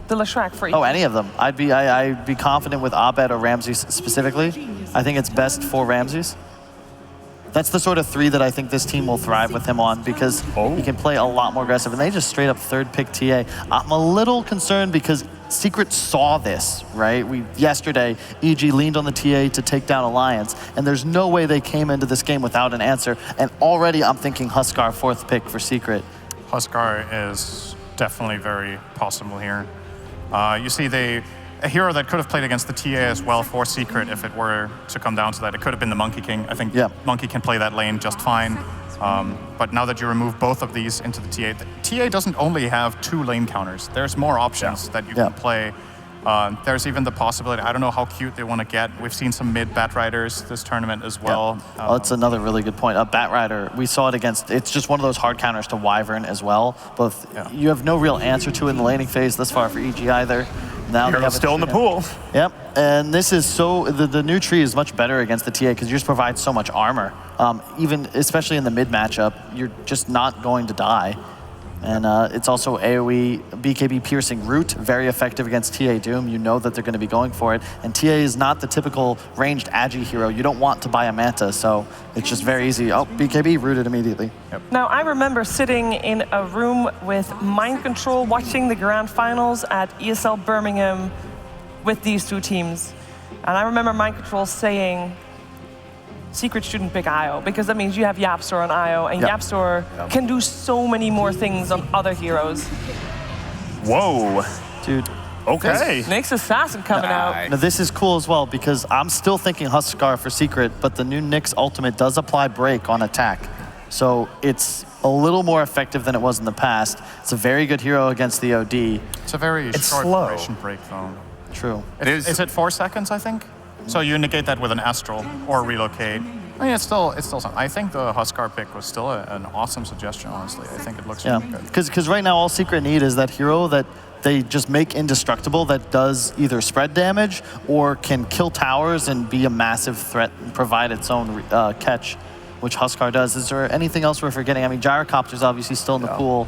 The Leshrac for EG.
Oh, any of them. I'd be confident with Abed or Ramses specifically. I think it's best for Ramses. That's the sort of three that I think this team will thrive with him on because he can play a lot more aggressive. And they just straight up third pick TA. I'm a little concerned because Secret saw this, right? Yesterday, EG leaned on the TA to take down Alliance, and there's no way they came into this game without an answer. And already I'm thinking Huskar fourth pick for Secret.
Huskar is definitely very possible here. You see, a hero that could have played against the TA as well for Secret if it were to come down to that. It could have been the Monkey King. I think Monkey can play that lane just fine. But now that you remove both of these into the TA doesn't only have 2 lane counters. There's more options that you can play. There's even the possibility, I don't know how cute they want to get. We've seen some mid Batriders this tournament as well.
Yeah. That's another really good point. Batrider, we saw it against, it's just one of those hard counters to Wyvern as well. Both, you have no real answer to it in the laning phase thus far for EG either. Now they have
still in the pool.
Yep, and this is so, the new tree is much better against the TA because you just provide so much armor. Even, especially in the mid matchup, you're just not going to die. And it's also AoE, BKB piercing root, very effective against TA Doom. You know that they're going to be going for it. And TA is not the typical ranged Agi hero. You don't want to buy a Manta, so it's just very easy. Oh, BKB rooted immediately. Yep.
Now, I remember sitting in a room with Mind Control watching the grand finals at ESL Birmingham with these two teams. And I remember Mind Control saying, Secret shouldn't pick IO, because that means you have Yapstor on IO, and Yapstor can do so many more things on other heroes.
Whoa.
Dude.
Okay.
Nyx Assassin coming out.
Now this is cool as well, because I'm still thinking Huskar for Secret, but the new Nyx ultimate does apply break on attack. So it's a little more effective than it was in the past. It's a very good hero against the OD.
It's a very short duration break though.
True.
Is it 4 seconds, I think? So you negate that with an Astral or relocate. I mean, it's still something. I think the Huskar pick was still an awesome suggestion, honestly. I think it looks really good.
Because right now all Secret need is that hero that they just make indestructible that does either spread damage or can kill towers and be a massive threat and provide its own catch, which Huskar does. Is there anything else we're forgetting? I mean, Gyrocopter's obviously still in the pool.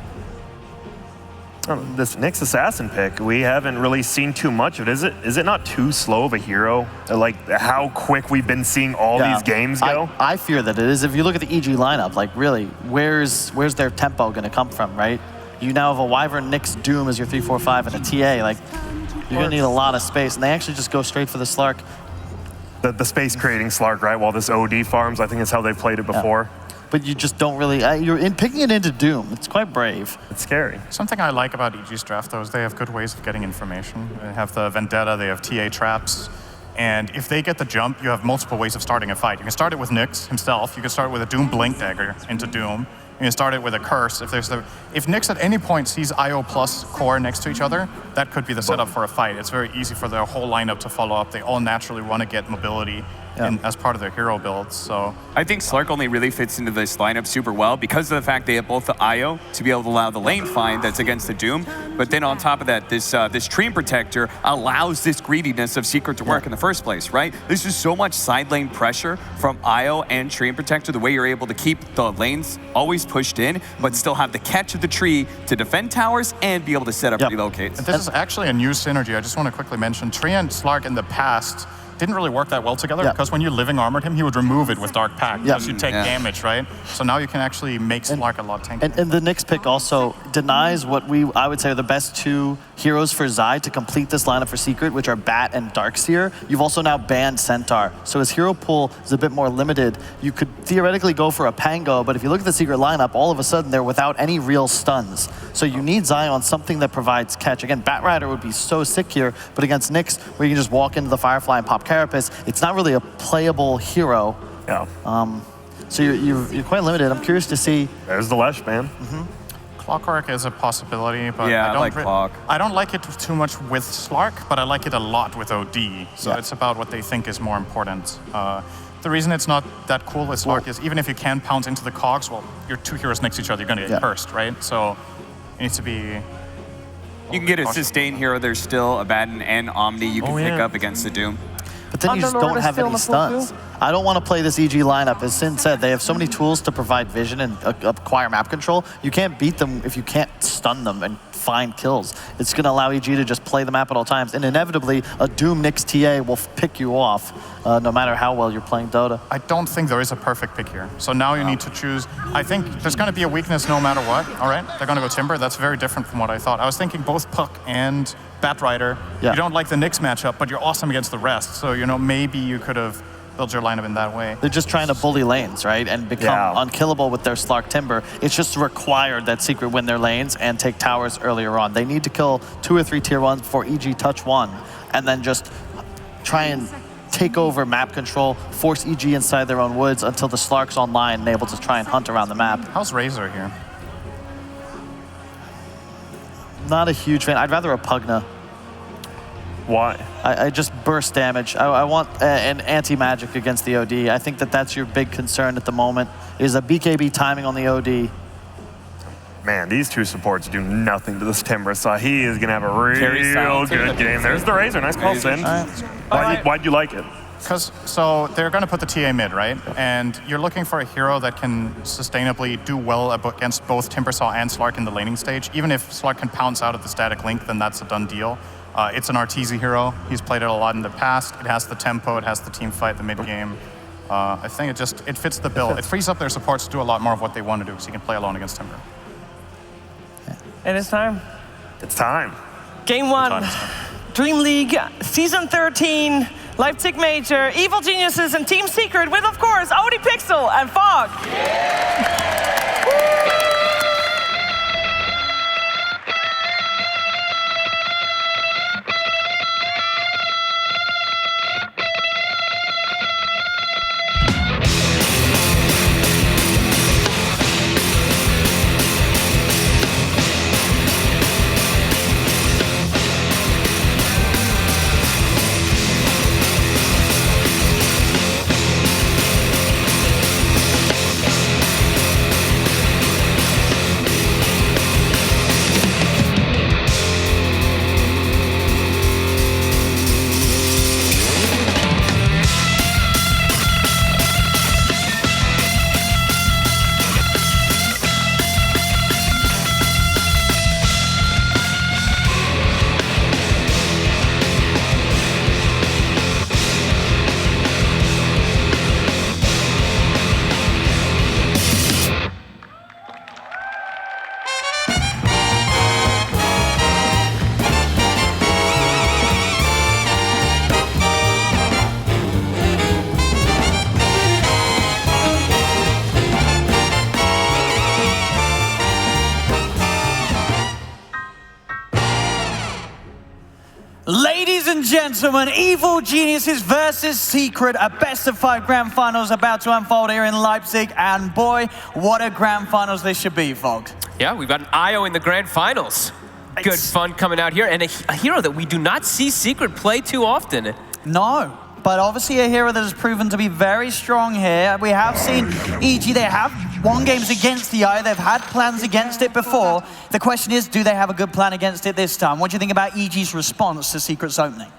This Nyx Assassin pick, we haven't really seen too much of it. Is it not too slow of a hero? Like how quick we've been seeing all these games go?
I fear that it is. If you look at the EG lineup, like really, where's their tempo going to come from, right? You now have a Wyvern, Nyx, Doom as your 3-4-5 and a TA. Like you're going to need a lot of space, and they actually just go straight for the Slark.
The space creating Slark, right? While this OD farms, I think is how they've played it before.
But you just don't really, you're picking it into Doom. It's quite brave.
It's scary.
Something I like about EG's draft, though, is they have good ways of getting information. They have the Vendetta, they have TA traps. And if they get the jump, you have multiple ways of starting a fight. You can start it with Nyx himself. You can start with a Doom Blink Dagger into Doom. You can start it with a Curse. If Nyx at any point sees IO plus Core next to each other, that could be the setup for a fight. It's very easy for their whole lineup to follow up. They all naturally want to get mobility as part of their hero builds. So
I think Slark only really fits into this lineup super well because of the fact they have both the IO to be able to allow the lane find that's against the Doom, but then on top of that, this Treant Protector allows this greediness of Secret to work in the first place, right? There's just so much side lane pressure from IO and Treant Protector, the way you're able to keep the lanes always pushed in, but still have the catch of the tree to defend towers and be able to set up relocates.
And this is actually a new synergy. I just want to quickly mention, Treant Slark in the past didn't really work that well together because when you living armored him, he would remove it with Dark Pact because you take damage, right? So now you can actually make Slark a lot tankier.
And the Nyx pick also denies what I would say are the best two heroes for Zai to complete this lineup for Secret, which are Bat and Darkseer. You've also now banned Centaur. So his hero pool is a bit more limited. You could theoretically go for a Pango, but if you look at the Secret lineup, all of a sudden they're without any real stuns. So you need Zai on something that provides catch. Again, Batrider would be so sick here, but against Nyx, where you can just walk into the Firefly and pop Carapace, it's not really a playable hero. So you're quite limited. I'm curious to see.
There's the Lesh, man.
Clockwork is a possibility, but
I like Clock.
I don't like it too much with Slark, but I like it a lot with OD. So it's about what they think is more important. The reason it's not that cool with Slark is even if you can pounce into the cogs, well, your two heroes next to each other, you're going to get cursed, right? So it needs to be...
You can get a sustain hero. There's still Abaddon and Omni you can pick up against the Doom.
But then you just don't have any stuns. I don't want to play this EG lineup. As Sin said, they have so many tools to provide vision and acquire map control. You can't beat them if you can't stun them and find kills. It's going to allow EG to just play the map at all times. And inevitably, a Doom Nyx TA will pick you off no matter how well you're playing Dota.
I don't think there is a perfect pick here. So now you need to choose. I think there's going to be a weakness no matter what. All right, they're going to go Timber. That's very different from what I thought. I was thinking both Puck and Batrider. You don't like the Nyx matchup, but you're awesome against the rest. So, you know, maybe you could have build your lineup in that way.
They're just trying to bully lanes, right? And become unkillable with their Slark Timber. It's just required that Secret win their lanes and take towers earlier on. They need to kill 2 or 3 tier 1s before EG touch 1, and then just try and take over map control, force EG inside their own woods until the Slark's online and able to try and hunt around the map.
How's Razor here?
Not a huge fan. I'd rather a Pugna.
Why?
I just burst damage. I want an anti-magic against the OD. I think that's your big concern at the moment, is a BKB timing on the OD.
Man, these two supports do nothing to this Timber, so he is going to have a real good game. There's the Razor. Nice call, Sin. Why'd you like it?
So they're going to put the TA mid, right? And you're looking for a hero that can sustainably do well against both Timbersaw and Slark in the laning stage. Even if Slark can pounce out of the static link, then that's a done deal. It's an Arteezy hero. He's played it a lot in the past. It has the tempo, it has the team fight, the mid game. I think it fits the bill. It frees up their supports to do a lot more of what they want to do, because he can play alone against Timber.
It is time.
It's time.
Game 1, Dream League, Season 13, Leipzig Major, Evil Geniuses, and Team Secret with, of course, Odie Pixel and Fog.
Ladies and gentlemen, Evil Geniuses versus Secret, a best-of-5 grand finals about to unfold here in Leipzig, and boy, what a grand finals this should be, Vogt.
Yeah, we've got an IO in the grand finals. Good fun coming out here, and a hero that we do not see Secret play too often.
No, but obviously a hero that has proven to be very strong here. We have seen EG, they have won games against the IO, they've had plans against it before. The question is, do they have a good plan against it this time? What do you think about EG's response to Secret's opening?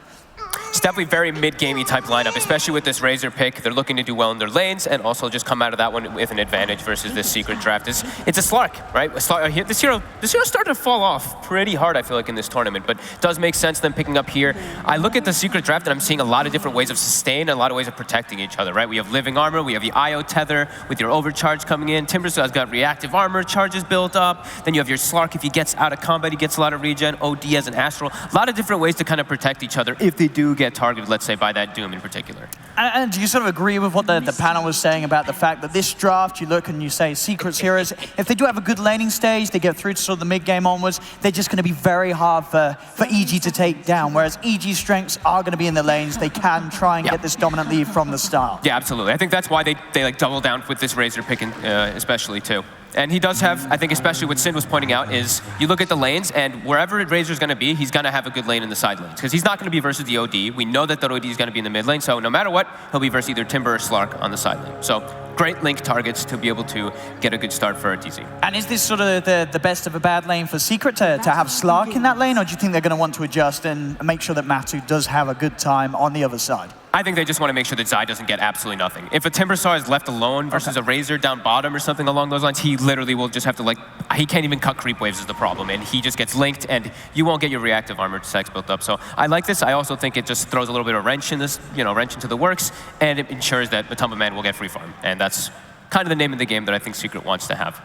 It's definitely very mid-gamey type lineup, especially with this Razor pick. They're looking to do well in their lanes and also just come out of that one with an advantage versus this Secret draft. It's a Slark, right? This hero started to fall off pretty hard, I feel like, in this tournament, but it does make sense them picking up here. I look at the Secret draft and I'm seeing a lot of different ways of sustain and a lot of ways of protecting each other, right? We have living armor, we have the IO tether with your overcharge coming in. Timbersaw has got reactive armor, charges built up. Then you have your Slark, if he gets out of combat, he gets a lot of regen. OD as an Astral. A lot of different ways to kind of protect each other if they do get targeted, let's say, by that Doom in particular.
And do you sort of agree with what the panel was saying about the fact that this draft, you look and you say Secret's heroes, if they do have a good laning stage, they get through to sort of the mid-game onwards, they're just going to be very hard for EG to take down, whereas EG's strengths are going to be in the lanes. They can try and get this dominant lead from the start.
Yeah, absolutely. I think that's why they like double down with this Razor pick, especially too. And he does have, I think especially what Sin was pointing out, is you look at the lanes, and wherever Razor's going to be, he's going to have a good lane in the side lanes. Because he's not going to be versus the OD. We know that the OD is going to be in the mid lane, so no matter what, he'll be versus either Timber or Slark on the side lane. So great link targets to be able to get a good start for Arteezy.
And is this sort of the best of a bad lane for Secret to have Slark in that lane, or do you think they're going to want to adjust and make sure that Matu does have a good time on the other side?
I think they just want to make sure that Zai doesn't get absolutely nothing. If a Timbersaw is left alone versus a Razor down bottom or something along those lines, he literally will just have to, he can't even cut creep waves is the problem, and he just gets linked, and you won't get your reactive armor sex built up. So I like this. I also think it just throws a little bit of wrench in this, wrench into the works, and it ensures that Matumba Man will get free farm, and that's kind of the name of the game that I think Secret wants to have.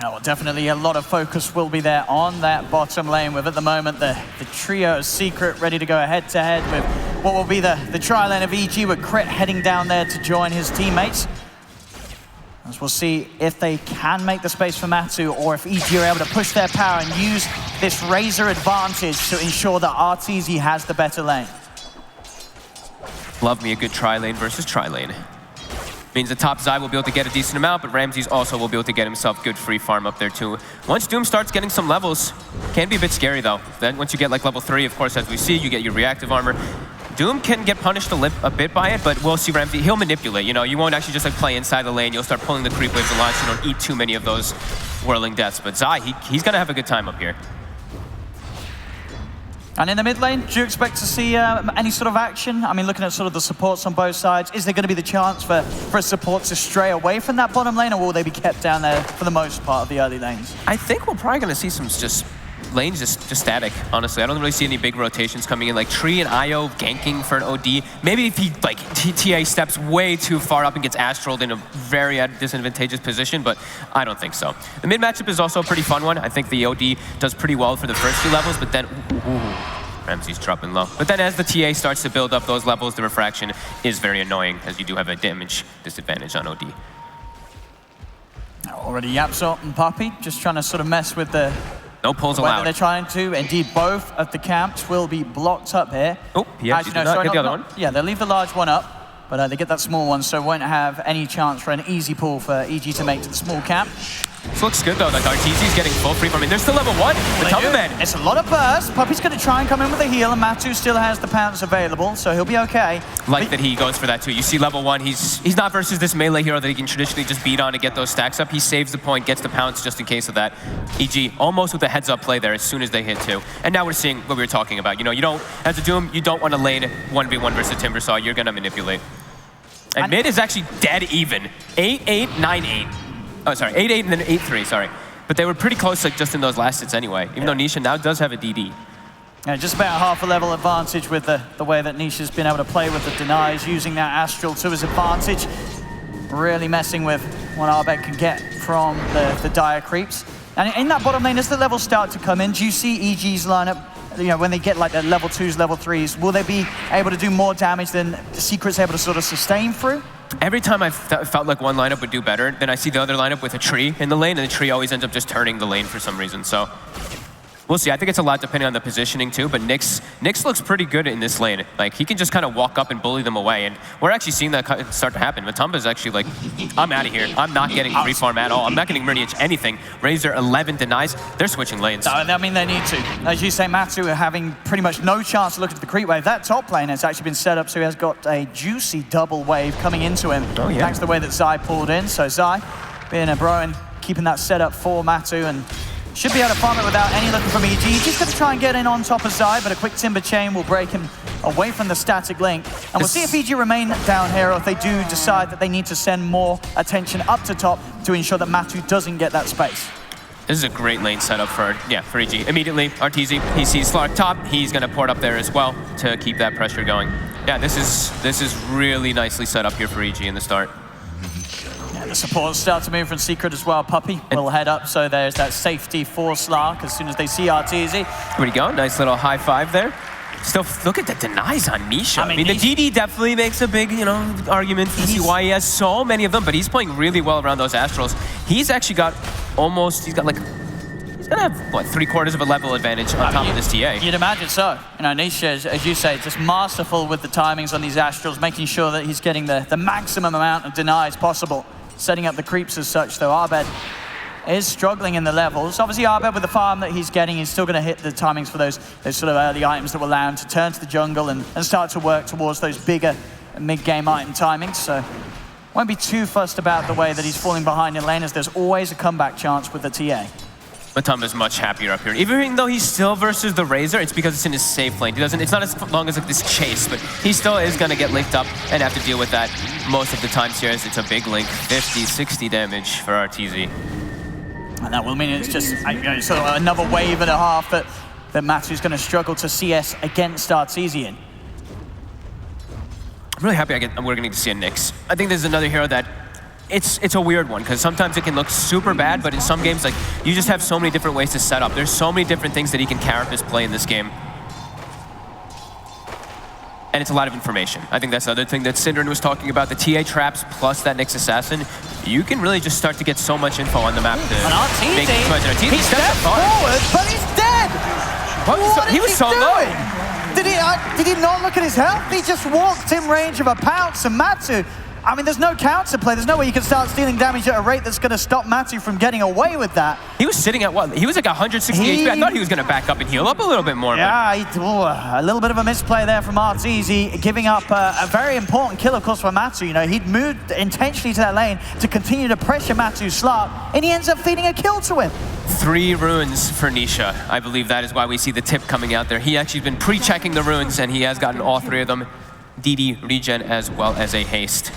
Oh, well, definitely a lot of focus will be there on that bottom lane with, at the moment, the trio of Secret ready to go head-to-head with what will be the tri-lane of EG, with Crit heading down there to join his teammates. As we'll see if they can make the space for Matu, or if EG are able to push their power and use this Razor advantage to ensure that Arteezy has the better lane.
Love me a good tri-lane versus tri-lane. Means the top Zai will be able to get a decent amount, but Ramses also will be able to get himself good free farm up there too. Once Doom starts getting some levels, can be a bit scary though. Then once you get like level 3, of course, as we see, you get your reactive armor. Doom can get punished a bit by it, but we'll see Ramsey. He'll manipulate. You know, you won't actually just like play inside the lane. You'll start pulling the creep waves a lot, so you don't eat too many of those whirling deaths. But Zai, he's gonna have a good time up here.
And in the mid lane, do you expect to see any sort of action? I mean, looking at sort of the supports on both sides, is there going to be the chance for a support to stray away from that bottom lane, or will they be kept down there for the most part of the early lanes?
I think we're probably going to see some just lanes just static, honestly. I don't really see any big rotations coming in, like Tree and Io ganking for an OD. Maybe if he, like, TA steps way too far up and gets astraled in a very disadvantageous position, but I don't think so. The mid matchup is also a pretty fun one. I think the OD does pretty well for the first few levels, but then, Ramsey's dropping low. But then as the TA starts to build up those levels, the refraction is very annoying, as you do have a damage disadvantage on OD.
Already Yapsot and Puppey just trying to sort of mess with the...
No pulls
whether
allowed.
they're trying to. Indeed, both of the camps will be blocked up here.
Oh, yeah, you did not get the other one.
Yeah, they'll leave the large one up, but they get that small one, so won't have any chance for an easy pull for EG to make to the small camp.
This looks good though, like RTZ's getting full free. I mean, they're still level 1. The top man.
It's a lot of burst. Puppey's going to try and come in with a heal, and Matu still has the pounce available, so he'll be okay.
Like that he goes for that too. You see level 1, he's not versus this melee hero that he can traditionally just beat on to get those stacks up. He saves the point, gets the pounce just in case of that. EG almost with a heads up play there as soon as they hit 2. And now we're seeing what we were talking about. You know, you don't, as a Doom, you don't want to lane 1v1 versus Timbersaw. You're going to manipulate. And mid is actually dead even. 8-8, 9-8. Oh, sorry, 8-8 and then 8-3, sorry. But they were pretty close like just in those last hits anyway, even though Nisha now does have a DD.
Yeah, just about half a level advantage with the way that Nisha's been able to play with the denies, using that Astral to his advantage. Really messing with what Arbet can get from the dire creeps. And in that bottom lane, as the levels start to come in, do you see EG's lineup, you know, when they get like the level 2s, level 3s, will they be able to do more damage than the Secret's able to sort of sustain through?
Every time I felt like one lineup would do better, then I see the other lineup with a tree in the lane, and the tree always ends up just turning the lane for some reason. So we'll see. I think it's a lot depending on the positioning too, but Nyx looks pretty good in this lane. Like, he can just kind of walk up and bully them away, and we're actually seeing that start to happen. Matumba's actually like, I'm out of here. I'm not getting free farm at all. I'm not getting Lineage anything. Razor 11 denies. They're switching lanes.
I mean, they need to. As you say, Matu are having pretty much no chance to look at the creep wave. That top lane has actually been set up, so he has got a juicy double wave coming into him.
Oh, yeah.
Thanks to the way that Zai pulled in. So Zai, being a bro and keeping that set up for Matu, and should be able to farm it without any looking from EG. Just going to try and get in on top of Zai, but a quick Timber Chain will break him away from the static link. And we'll see if EG remain down here, or if they do decide that they need to send more attention up to top to ensure that Matu doesn't get that space.
This is a great lane setup for EG. Immediately, RTZ, he sees Slark top. He's going to port up there as well to keep that pressure going. Yeah, this is really nicely set up here for EG in the start.
The supports start to move from Secret as well. Puppey will head up, so there's that safety for Slark as soon as they see RTZ.
Where'd he go? Nice little high five there. Still, look at the denies on Nisha. I mean the DD definitely makes a big, you know, argument to see why he has so many of them, but he's playing really well around those Astrals. He's actually got he's gonna have, what, 3/4 of a level advantage on top of this TA.
You'd imagine so. You know, Nisha, as you say, just masterful with the timings on these Astrals, making sure that he's getting the maximum amount of denies possible. Setting up the creeps as such, though. Arbet is struggling in the levels. Obviously, Arbet, with the farm that he's getting, he's still going to hit the timings for those sort of early items that will allow him to turn to the jungle and start to work towards those bigger mid-game item timings. So won't be too fussed about the way that he's falling behind in lane, as there's always a comeback chance with the TA.
Matumba's much happier up here. Even though he's still versus the Razor, it's because it's in his safe lane. It's not as long as like this chase, but he still is going to get linked up and have to deal with that most of the times here, as it's a big link. 50, 60 damage for RTZ.
And that will mean it's just sort of another wave and a half that Matu's going to struggle to CS against RTZ in.
I'm really happy we're going to see a Nyx. I think there's another hero that it's a weird one, because sometimes it can look super bad, but in some games, like, you just have so many different ways to set up. There's so many different things that he can carapace play in this game. And it's a lot of information. I think that's the other thing that Synderen was talking about, the TA traps plus that Nyx Assassin. You can really just start to get so much info on the map to make the choice.
He stepped forward, but he's dead!
He was so low.
Did he not look at his health? He just walked in range of a pounce, and Matu I mean, there's no counter play. There's no way you can start stealing damage at a rate that's going to stop Matthew from getting away with that.
He was sitting at what? He was like 160 HP. I thought he was going to back up and heal up a little bit more.
Yeah, a little bit of a misplay there from Arteezy, giving up a very important kill, of course, for Matthew. You know, he'd moved intentionally to that lane to continue to pressure Matthew's Slark, and he ends up feeding a kill to him.
3 runes for Nisha. I believe that is why we see the tip coming out there. He actually has been pre-checking the runes, and he has gotten all 3 of them. DD, regen, as well as a haste.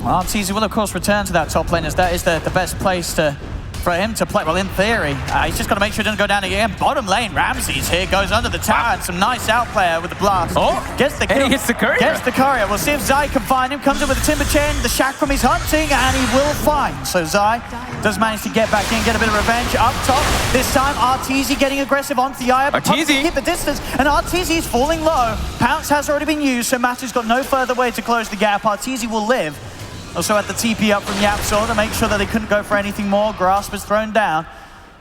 Well, Arteezy will, of course, return to that top lane, as that is the best place for him to play. Well, in theory, he's just got to make sure he doesn't go down again. Bottom lane, Ramses here goes under the tower, and some nice outplay with the blast. Gets the kill.
And he gets the courier.
Gets the courier. We'll see if Zai can find him. Comes in with the Timber Chain, the Chakram he's hunting, and he will find. So Zai does manage to get back in, get a bit of revenge up top. This time, Arteezy getting aggressive onto the Aya, but Arteezy keep the distance, and Arteezy is falling low. Pounce has already been used, so Matthew's got no further way to close the gap. Arteezy will live. Also had the TP up from Yapzor to make sure that they couldn't go for anything more. Grasp is thrown down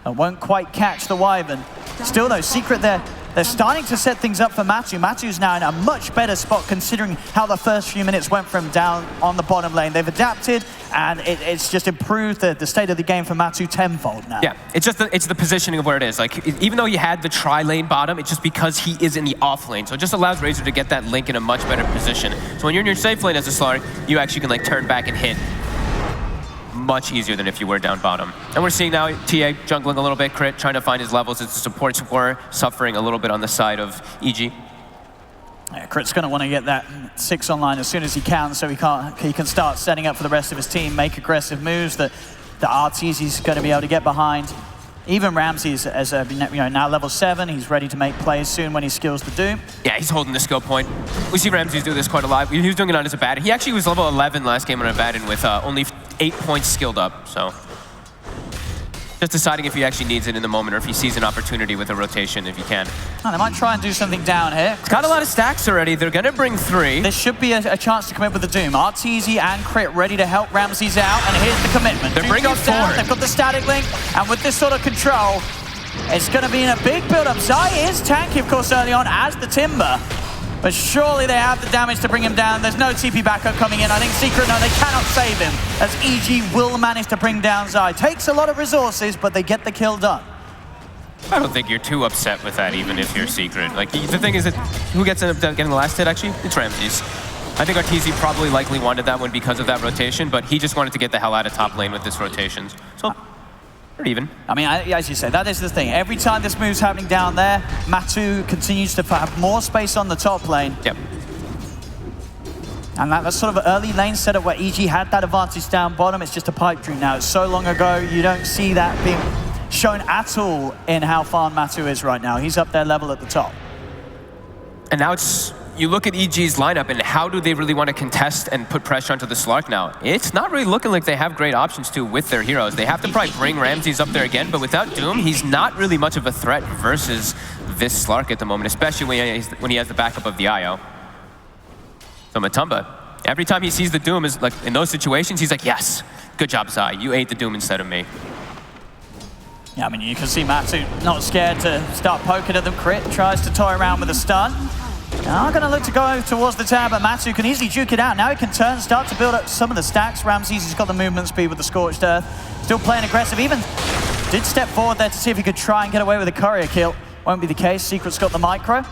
and won't quite catch the Wyvern. Still though, Secret there, they're starting to set things up for Matthew. Matthew's now in a much better spot considering how the first few minutes went from down on the bottom lane. They've adapted, and it's just improved the state of the game for Matthew tenfold now.
Yeah, it's the positioning of where it is. Like, even though you had the tri-lane bottom, it's just because he is in the off lane. So it just allows Razor to get that link in a much better position. So when you're in your safe lane as a Slark, you actually can like turn back and hit much easier than if you were down bottom. And we're seeing now TA jungling a little bit, Crit trying to find his levels as the supports were suffering a little bit on the side of EG.
Yeah, Crit's going to want to get that 6 online as soon as he can, so he can start setting up for the rest of his team, make aggressive moves that Arteezy's going to be able to get behind. Even Ramses, as now level 7, he's ready to make plays soon when he skills the Doom.
Yeah, he's holding the skill point. We see Ramses do this quite a lot. He was doing it on his Abaddon. He actually was level 11 last game on Abaddon with only 8 points skilled up, so. Just deciding if he actually needs it in the moment or if he sees an opportunity with a rotation, if he can.
Oh, they might try and do something down here.
It's got a lot of stacks already. They're going to bring 3.
There should be a chance to commit with the Doom. Arteezy and Crit ready to help Ramses out, and here's the commitment.
They're bringing it
down,
forward.
they've got the static link, and with this sort of control, it's going to be in a big build-up. Zai is tanky, of course, early on as the Timber, but surely they have the damage to bring him down. There's no TP backup coming in. I think Secret, no, they cannot save him, as EG will manage to bring down Zai. Takes a lot of resources, but they get the kill done.
I don't think you're too upset with that, even if you're Secret. Like, the thing is that who gets getting the last hit, actually? It's Ramses. I think Arteezy probably likely wanted that one because of that rotation, but he just wanted to get the hell out of top lane with this rotations. So, pretty even.
I mean, as you say, that is the thing. Every time this move's happening down there, Matu continues to have more space on the top lane.
Yep.
And that's sort of an early lane setup where EG had that advantage down bottom. It's just a pipe dream now. It's so long ago, you don't see that being shown at all in how far Matu is right now. He's up there level at the top.
And now it's, you look at EG's lineup and how do they really want to contest and put pressure onto the Slark now? It's not really looking like they have great options to with their heroes. They have to probably bring Ramses up there again, but without Doom, he's not really much of a threat versus this Slark at the moment, especially when he has the backup of the IO. So Matumba, every time he sees the Doom, is like in those situations, he's like, yes, good job, Zai. You ate the Doom instead of me.
Yeah, I mean, you can see Matu not scared to start poking at them. Crit tries to toy around with a stun. Now going to look to go towards the tower, but Matsu can easily juke it out. Now he can turn, start to build up some of the stacks. Ramses has got the movement speed with the Scorched Earth. Still playing aggressive, even did step forward there to see if he could try and get away with a courier kill. Won't be the case, Secret's got the micro.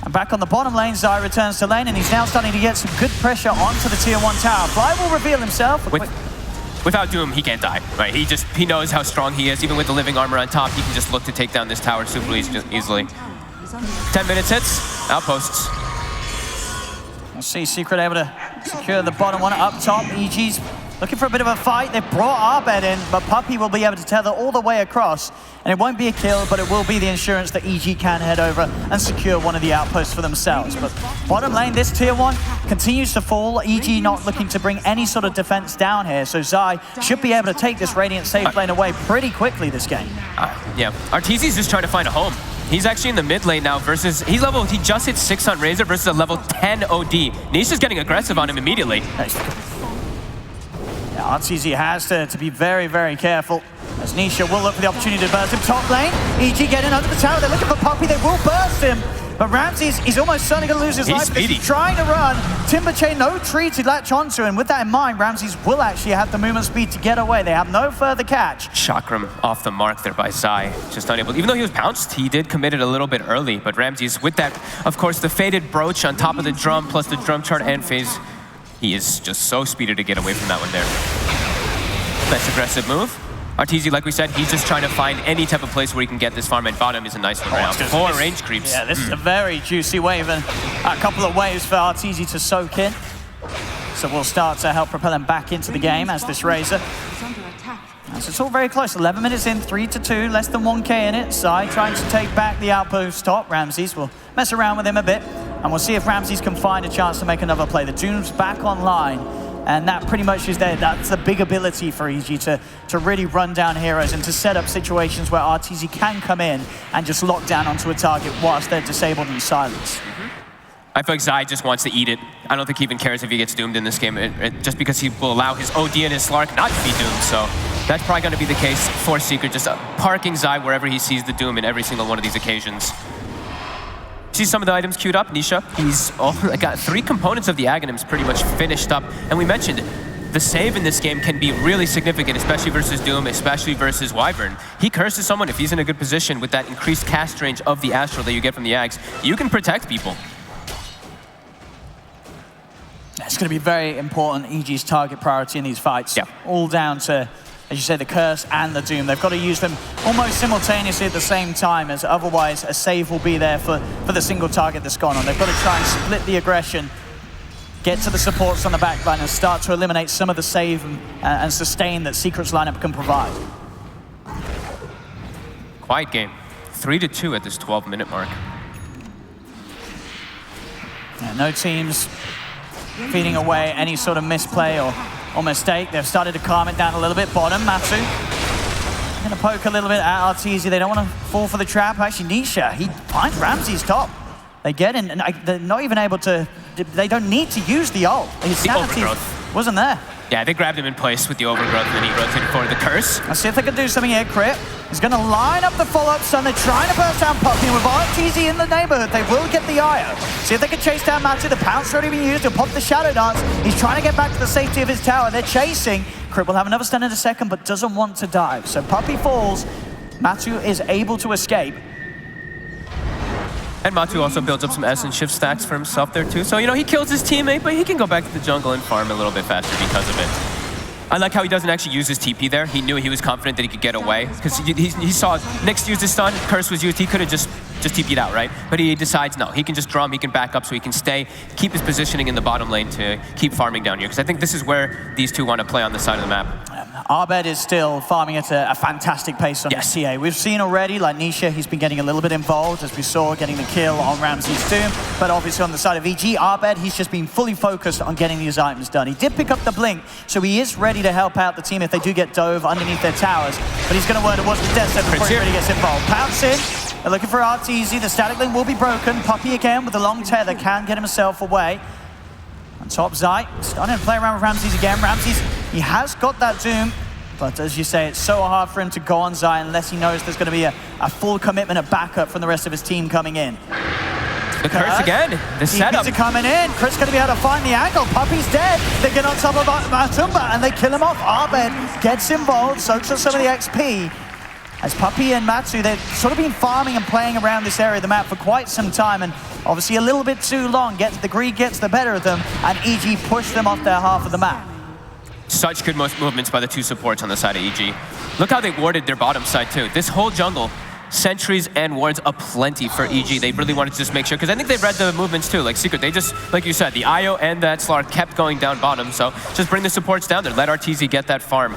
And back on the bottom lane, Zai returns to lane, and he's now starting to get some good pressure onto the tier 1 tower. Fly will reveal himself.
Without Doom, he can't die, right? He knows how strong he is. Even with the living armor on top, he can just look to take down this tower super easily. 10 minutes hits, outposts.
We'll see Secret able to secure the bottom one up top. EG's looking for a bit of a fight. They've brought Arbed in, but Puppey will be able to tether all the way across. And it won't be a kill, but it will be the insurance that EG can head over and secure one of the outposts for themselves. But bottom lane, this tier 1 continues to fall. EG not looking to bring any sort of defense down here. So Zai should be able to take this Radiant safe lane away pretty quickly this game.
Yeah, Arteezy's just trying to find a home. He's actually in the mid lane now versus, he just hit 6 on Razor versus a level 10 OD. Nisha's getting aggressive on him immediately.
Yeah, Arteezy has to be very, very careful, as Nisha will look for the opportunity to burst him top lane. EG getting under the tower, they're looking for Puppey, they will burst him. But Ramses, he's almost certainly going to lose his life.
Speedy.
He's trying to run. Timber Chain, no tree to latch onto, and with that in mind, Ramses will actually have the movement speed to get away. They have no further catch.
Chakram off the mark there by Zai. Just unable. Even though he was pounced, he did commit it a little bit early. But Ramses, with that, of course, the faded brooch on top of the drum, plus the drum chart and phase, he is just so speedy to get away from that one there. Nice aggressive move. Arteezy, like we said, he's just trying to find any type of place where he can get this farm, and bottom is a nice one right now. 4 range creeps.
Yeah, this is a very juicy wave, and a couple of waves for Arteezy to soak in. So we'll start to help propel him back into the game as this Razor. So it's all very close. 11 minutes in, 3-2, less than 1K in it. Zai trying to take back the outpost top. Ramses will mess around with him a bit, and we'll see if Ramses can find a chance to make another play. The Doom's back online. And that pretty much is there. That's the big ability for EG to really run down heroes and to set up situations where Arteezy can come in and just lock down onto a target whilst they're disabled and silenced.
I feel like Zai just wants to eat it. I don't think he even cares if he gets doomed in this game, just because he will allow his OD and his Slark not to be doomed. So that's probably going to be the case for Secret, just parking Zai wherever he sees the doom in every single one of these occasions. See some of the items queued up, Nisha. He's got 3 components of the Aghanims pretty much finished up. And we mentioned the save in this game can be really significant, especially versus Doom, especially versus Wyvern. He curses someone if he's in a good position with that increased cast range of the Astral that you get from the Aghs. You can protect people.
It's going to be very important, EG's target priority in these fights.
Yeah.
All down to, as you say, the Curse and the Doom. They've got to use them almost simultaneously at the same time, as otherwise a save will be there for the single target that's gone on. They've got to try and split the aggression, get to the supports on the backline, and start to eliminate some of the save and sustain that Secret's lineup can provide.
Quiet game. 3-2 at this 12-minute mark.
Yeah, no teams feeding away any sort of misplay or mistake. They've started to calm it down a little bit. Bottom, Matsu gonna poke a little bit at Arteezy. They don't want to fall for the trap. Actually, Nisha, he finds Ramses top. They get in, and they're not even able to, they don't need to use the ult. His sanity wasn't there.
Yeah, they grabbed him in place with the overgrowth, and then he rotated for the curse.
Let's see if they can do something here. Crit is going to line up the follow-up stun. They're trying to burst down Puppy, and with Arteezy in the neighborhood, they will get the IO. See if they can chase down Matsu. The pounce already been used. He'll pop the Shadow Dance. He's trying to get back to the safety of his tower. They're chasing. Crit will have another stun in a second, but doesn't want to dive. So Puppy falls. Matsu is able to escape.
And Matu also builds up some S and shift stacks for himself there too. So, you know, he kills his teammate, but he can go back to the jungle and farm a little bit faster because of it. I like how he doesn't actually use his TP there. He knew he was confident that he could get away, because he saw Nyx use his stun, Curse was used, he could have just TP'd out, right? But he decides, no, he can just drum, he can back up so he can stay, keep his positioning in the bottom lane to keep farming down here, because I think this is where these two want to play on the side of the map.
Abed is still farming at a fantastic pace on the CA. We've seen already, like Nisha, he's been getting a little bit involved, as we saw, getting the kill on Ramses' Doom. But obviously on the side of EG, Abed, he's just been fully focused on getting these items done. He did pick up the Blink, so he is ready to help out the team if they do get dove underneath their towers. But he's going to learn to watch the death set before he really gets involved. Pounce in. They're looking for Arteezy. The static link will be broken. Puppy again with the long tether can get himself away. On top, Zai starting to play around with Ramses again. Ramses, he has got that Doom, but as you say, it's so hard for him to go on Zai unless he knows there's going to be a full commitment of backup from the rest of his team coming in.
The Curse again, the setup.
TPs are coming in. Chris going to be able to find the angle. Puppy's dead. They get on top of Matumba and they kill him off. Abed gets involved, soaks up some of the XP. As Puppy and Matsu, they've sort of been farming and playing around this area of the map for quite some time, and obviously a little bit too long. The greed gets the better of them, and EG push them off their half of the map.
Such good movements by the two supports on the side of EG. Look how they warded their bottom side too. This whole jungle, sentries and wards aplenty for EG. They really wanted to just make sure, because I think they read the movements too. Like Secret, they just, like you said, the IO and that Slar kept going down bottom, so just bring the supports down there. Let Arteezy get that farm.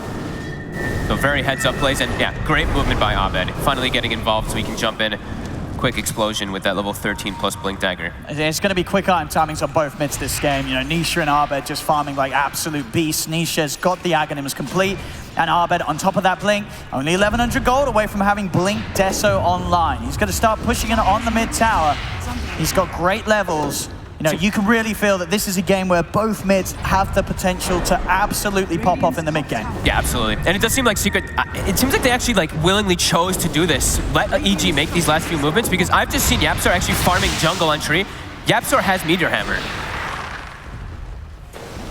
So very heads-up plays, and yeah, great movement by Abed. Finally getting involved so he can jump in. Quick explosion with that level 13 plus Blink Dagger.
It's going to be quick item timings on both mids this game. You know, Nisha and Abed just farming like absolute beasts. Nisha's got the Aghanims complete, and Abed on top of that Blink, only 1,100 gold away from having Blink Deso online. He's going to start pushing it on the mid tower. He's got great levels. You know, you can really feel that this is a game where both mids have the potential to absolutely pop off in the mid game.
Yeah, absolutely. And it does seem like Secret, it seems like they actually like willingly chose to do this. Let EG make these last few movements, because I've just seen YapzOr actually farming jungle on tree. YapzOr has Meteor Hammer.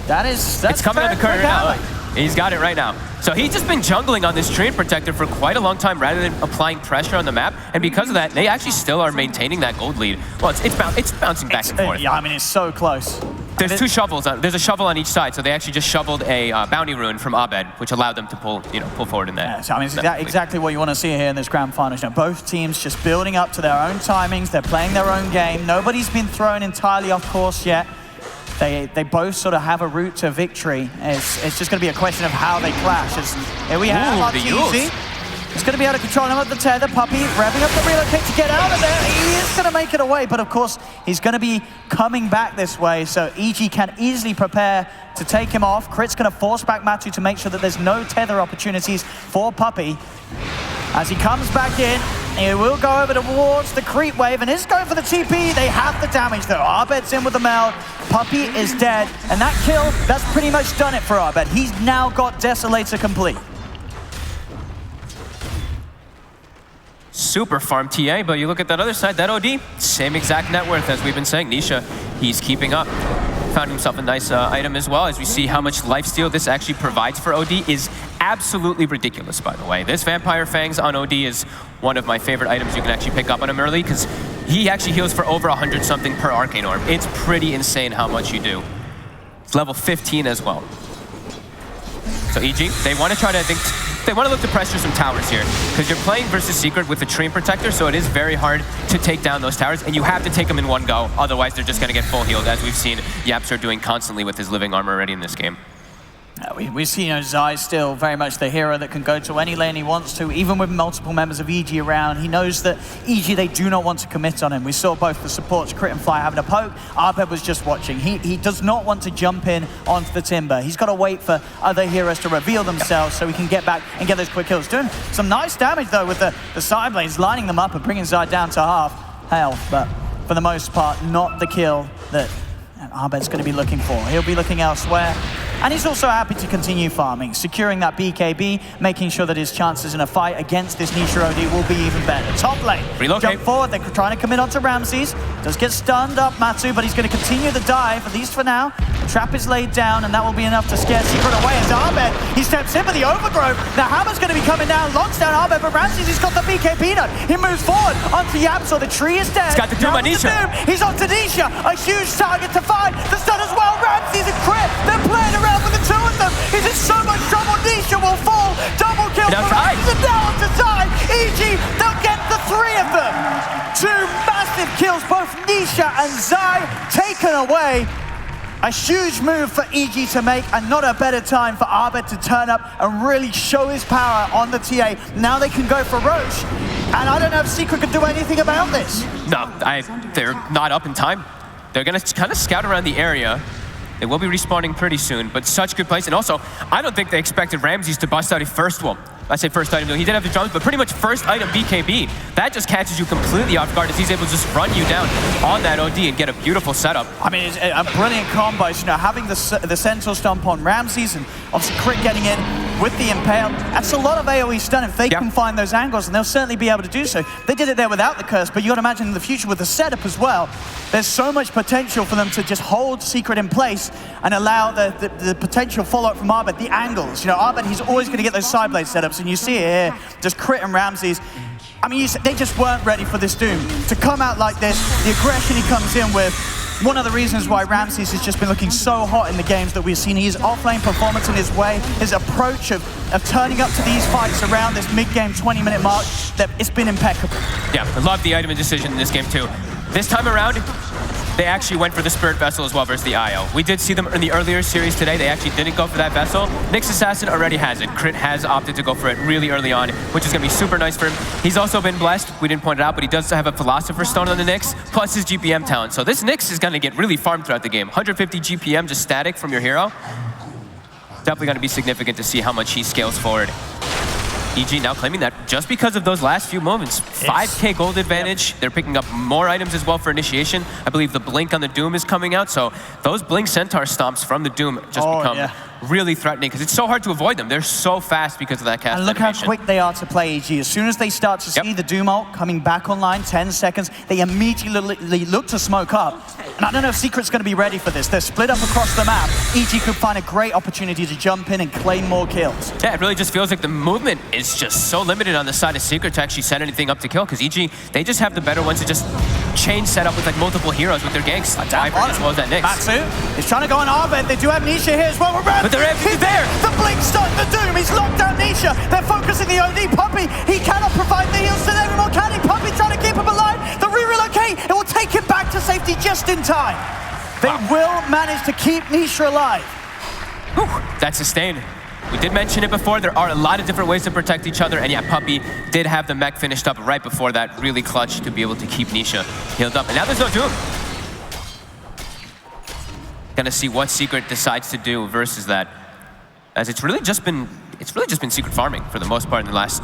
That's
it's coming in the current now. He's got it right now. So he's just been jungling on this Treant Protector for quite a long time rather than applying pressure on the map. And because of that, they actually still are maintaining that gold lead. Well, it's bouncing back and forth.
Yeah, I mean, it's so close.
There's two shovels. There's a shovel on each side, so they actually just shoveled a bounty rune from Abed, which allowed them to pull forward in there.
Yeah, so I mean, it's exactly what you want to see here in this grand final. You know, both teams just building up to their own timings. They're playing their own game. Nobody's been thrown entirely off course yet. They both sort of have a route to victory. It's just going to be a question of how they clash. Here we have RTZ. He's going to be able to control him at the tether. Puppey revving up the relocate to get out of there. He is going to make it away, but of course, he's going to be coming back this way, so EG can easily prepare to take him off. Crit's going to force back Matu to make sure that there's no tether opportunities for Puppey. As he comes back in, he will go over towards the creep wave and is going for the TP. They have the damage though. Abed's in with the meld. Puppey is dead. And that kill, that's pretty much done it for Abed. He's now got Desolator complete.
Super farm TA, but you look at that other side, that OD, same exact net worth as we've been saying. Nisha, he's keeping up. Found himself a nice item as well, as we see how much lifesteal this actually provides for OD is absolutely ridiculous, by the way. This Vampire Fangs on OD is one of my favorite items you can actually pick up on him early, because he actually heals for over 100 something per Arcane Orb. It's pretty insane how much you do. It's level 15 as well. So EG, they want to try to, I think, they want to look to pressure some towers here, because you're playing versus Secret with the Treant Protector, so it is very hard to take down those towers, and you have to take them in one go, otherwise they're just going to get full healed, as we've seen YapzOr doing constantly with his living armor already in this game.
We see, Zai still very much the hero that can go to any lane he wants to, even with multiple members of EG around. He knows that EG, they do not want to commit on him. We saw both the supports, Crit and Fly, having a poke. Abed was just watching. He does not want to jump in onto the Timber. He's got to wait for other heroes to reveal themselves so he can get back and get those quick kills. Doing some nice damage, though, with the side blades, lining them up and bringing Zai down to half health. But for the most part, not the kill that Abed's going to be looking for. He'll be looking elsewhere. And he's also happy to continue farming, securing that BKB, making sure that his chances in a fight against this Nisha OD will be even better. Top lane, jump forward, they're trying to commit onto Ramses. Does get stunned up, Matu, but he's going to continue the dive, at least for now. The trap is laid down, and that will be enough to scare Secret away as Abed, he steps in for the overgrowth. Now Hammer's going to be coming down, locks down Abed, but Ramses, he's got the BKB now. He moves forward onto YapzOr, the tree is dead.
He's got the Doom on Nisha.
He's onto Nisha, a huge target to find. The stun as well, Ramses and Crit, they're playing around with the two of them. He's in so much trouble, Nisha will fall. Double kill for Ramses, and now onto Zai. EG, they'll get the three of them. Two massive kills, both Nisha and Zai taken away. A huge move for EG to make, and not a better time for Abed to turn up and really show his power on the TA. Now they can go for Roche, and I don't know if Secret can do anything about this.
No, they're not up in time. They're going to kind of scout around the area. They will be respawning pretty soon, but such good place. And also, I don't think they expected Ramses to bust out a first one. I say first item, he did have the drums, but pretty much first item BKB. That just catches you completely off guard as he's able to just run you down on that OD and get a beautiful setup.
I mean, it's a brilliant combo. You know, having the Centaur Stomp on Ramses and obviously Crit getting in with the Impale. That's a lot of AoE stun if they can find those angles, and they'll certainly be able to do so. They did it there without the curse, but you got to imagine in the future with the setup as well, there's so much potential for them to just hold Secret in place and allow the potential follow-up from Abed, the angles. You know, Abed, he's always going to get those side blade setups, and you see it here, just Crit and Ramses. I mean, they just weren't ready for this Doom. To come out like this, the aggression he comes in with, one of the reasons why Ramses has just been looking so hot in the games that we've seen. His offlane performance in his way, his approach of turning up to these fights around this mid-game 20-minute mark, that it's been impeccable.
Yeah, I love the item and decision in this game too. This time around, they actually went for the Spirit Vessel as well versus the IO. We did see them in the earlier series today. They actually didn't go for that Vessel. Nyx Assassin already has it. Crit has opted to go for it really early on, which is going to be super nice for him. He's also been blessed. We didn't point it out, but he does have a Philosopher's Stone on the Nyx, plus his GPM talent. So this Nyx is going to get really farmed throughout the game. 150 GPM just static from your hero. Definitely going to be significant to see how much he scales forward. EG now claiming that just because of those last few moments. 5k gold advantage. They're picking up more items as well for initiation. I believe the blink on the Doom is coming out, so those blink centaur stomps from the Doom just become really threatening because it's so hard to avoid them. They're so fast because of that cast
And look
animation.
how quick they are to play EG. As soon as they start to see the Doom ult coming back online, 10 seconds, they immediately look to smoke up. And I don't know if Secret's going to be ready for this. They're split up across the map. EG could find a great opportunity to jump in and claim more kills.
Yeah, it really just feels like the movement is just so limited on the side of Secret to actually set anything up to kill, because EG, they just have the better ones to just change setup with like multiple heroes with their ganks, like Wyvern as well as that Nyx.
Matsu is trying to go on Arbed. They do have Nisha here as well.
But they're
He's there. The blink stun, the Doom. He's locked down Nisha. They're focusing the OD. Puppey, he cannot provide the heals to everyone. Can he? Puppey trying to keep him alive. The re-relocate, it will take him back to safety just in time. They will manage to keep Nisha alive.
Whew, that's sustained. We did mention it before, there are a lot of different ways to protect each other, and yeah, Puppey did have the mech finished up right before that, really clutch to be able to keep Nisha healed up. And now there's no Doom. Gonna see what Secret decides to do versus that, as it's really just been Secret farming for the most part in the last,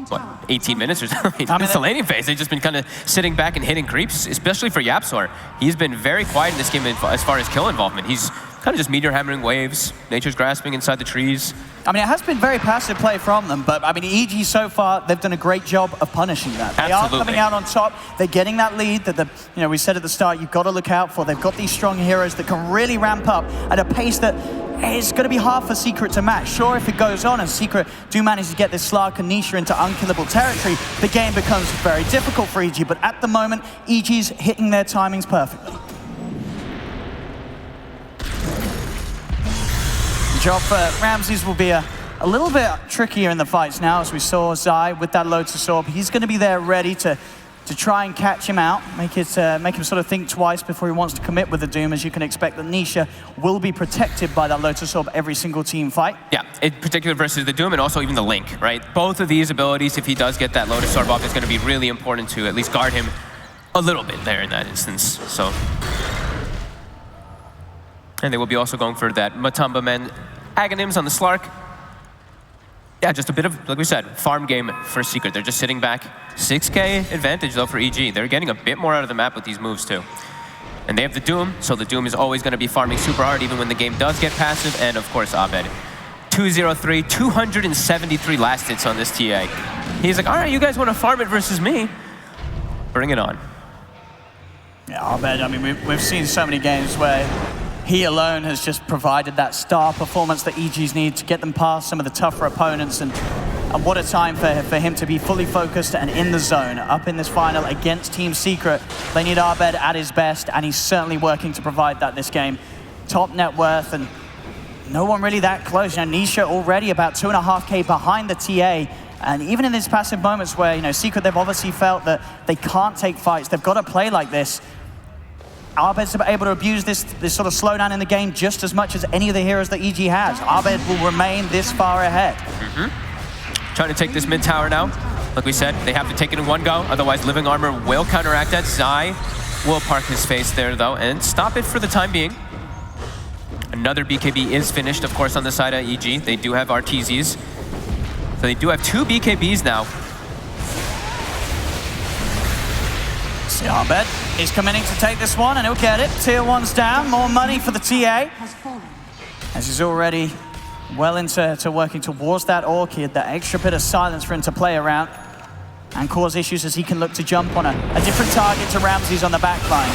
what, 18 minutes or so? It's the laning phase. They've just been kind of sitting back and hitting creeps, especially for Yapzor. He's been very quiet in this game as far as kill involvement. He's kind of just meteor hammering waves, nature's grasping inside the trees.
I mean, it has been very passive play from them, but I mean, EG so far, they've done a great job of punishing that. They are coming out on top. They're getting that lead that we said at the start, you've got to look out for. They've got these strong heroes that can really ramp up at a pace that is going to be hard for Secret to match. Sure, if it goes on and Secret do manage to get this Slark and Nisha into unkillable territory, the game becomes very difficult for EG, but at the moment, EG's hitting their timings perfectly. Job for Ramses will be a little bit trickier in the fights now, as we saw Zai with that Lotus Orb. He's going to be there ready to try and catch him out, make him sort of think twice before he wants to commit with the Doom, as you can expect that Nisha will be protected by that Lotus Orb every single team fight.
Yeah, in particular versus the Doom and also even the Link, right? Both of these abilities, if he does get that Lotus Orb off, is going to be really important to at least guard him a little bit there in that instance, so. And they will be also going for that Matamba Man Aghanim's on the Slark. Yeah, just a bit of, like we said, farm game for Secret. They're just sitting back. 6k advantage though for EG. They're getting a bit more out of the map with these moves too. And they have the Doom, so the Doom is always going to be farming super hard even when the game does get passive. And of course, Abed. 203, 273 last hits on this TA. He's like, all right, you guys want to farm it versus me? Bring it on.
Yeah, Abed, I mean, we've seen so many games where he alone has just provided that star performance that EGs need to get them past some of the tougher opponents. And what a time for him to be fully focused and in the zone up in this final against Team Secret. They need Abed at his best, and he's certainly working to provide that this game. Top net worth, and no one really that close. You know, Nisha already about 2.5k behind the TA. And even in these passive moments where, Secret, they've obviously felt that they can't take fights, they've got to play like this. Abed's able to abuse this sort of slowdown in the game just as much as any of the heroes that EG has. Abed will remain this far ahead.
Trying to take this mid tower now. Like we said, they have to take it in one go, otherwise Living Armor will counteract that. Zai will park his face there though and stop it for the time being. Another BKB is finished, of course, on the side of EG. They do have RTZs. So they do have 2 BKBs now.
See, Abed is committing to take this one, and he'll get it. Tier 1's down, more money for the TA. As he's already well into working towards that Orchid, that extra bit of silence for him to play around and cause issues as he can look to jump on a different target to Ramses on the back line.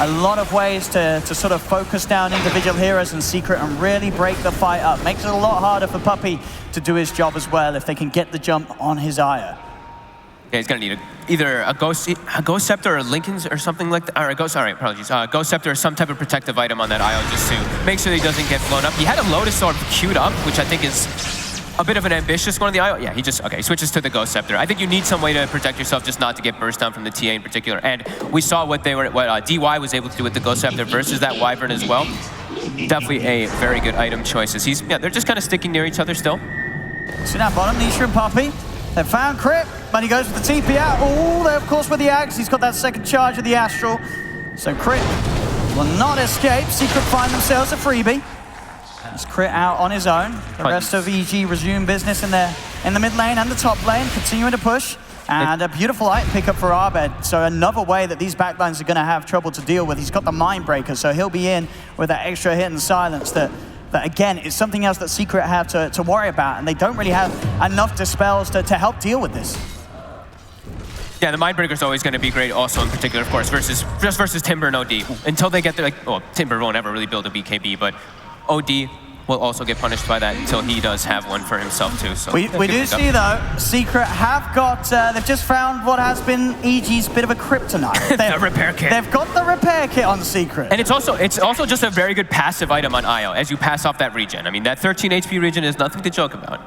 A lot of ways to sort of focus down individual heroes in Secret and really break the fight up. Makes it a lot harder for Puppey to do his job as well if they can get the jump on his Aya.
Yeah, he's gonna need either a Ghost Scepter or Lincoln's or something like that. Or a Ghost Scepter or some type of protective item on that IO just to make sure he doesn't get blown up. He had a Lotus Orb queued up, which I think is a bit of an ambitious one on the IO. Yeah, he switches to the Ghost Scepter. I think you need some way to protect yourself, just not to get burst down from the TA in particular. And we saw what DY was able to do with the Ghost Scepter versus that Wyvern as well. Definitely a very good item choice. They're just kind of sticking near each other still.
See that bottom, Nisha and Puppey. They've found Crit, but he goes with the TP out. Oh, there of course with the Axe. He's got that second charge of the Astral. So Crit will not escape. Secret find themselves a freebie. It's Crit out on his own. The rest of EG resume business in their in the mid lane and the top lane, continuing to push. And a beautiful item pickup for Abed. So another way that these backlines are going to have trouble to deal with. He's got the Mind Breaker, so he'll be in with that extra hit and silence that again, is something else that Secret have to worry about. And they don't really have enough dispels to help deal with this.
Yeah, the Mind Breaker is always going to be great also in particular, of course, versus Timber and OD. Until they get there, like, well, Timber won't ever really build a BKB, but OD will also get punished by that until he does have one for himself too. So
we do see though, Secret have got, they've just found what has been EG's bit of a kryptonite.
The repair kit.
They've got the repair kit on Secret.
And it's also just a very good passive item on IO as you pass off that regen. I mean, that 13 HP regen is nothing to joke about.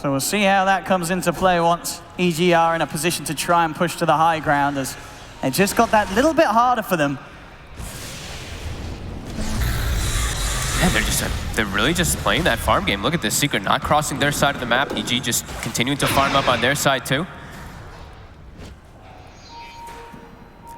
So we'll see how that comes into play once EG are in a position to try and push to the high ground, as it just got that little bit harder for them.
Yeah, they're really just playing that farm game. Look at this, Secret not crossing their side of the map. EG just continuing to farm up on their side too.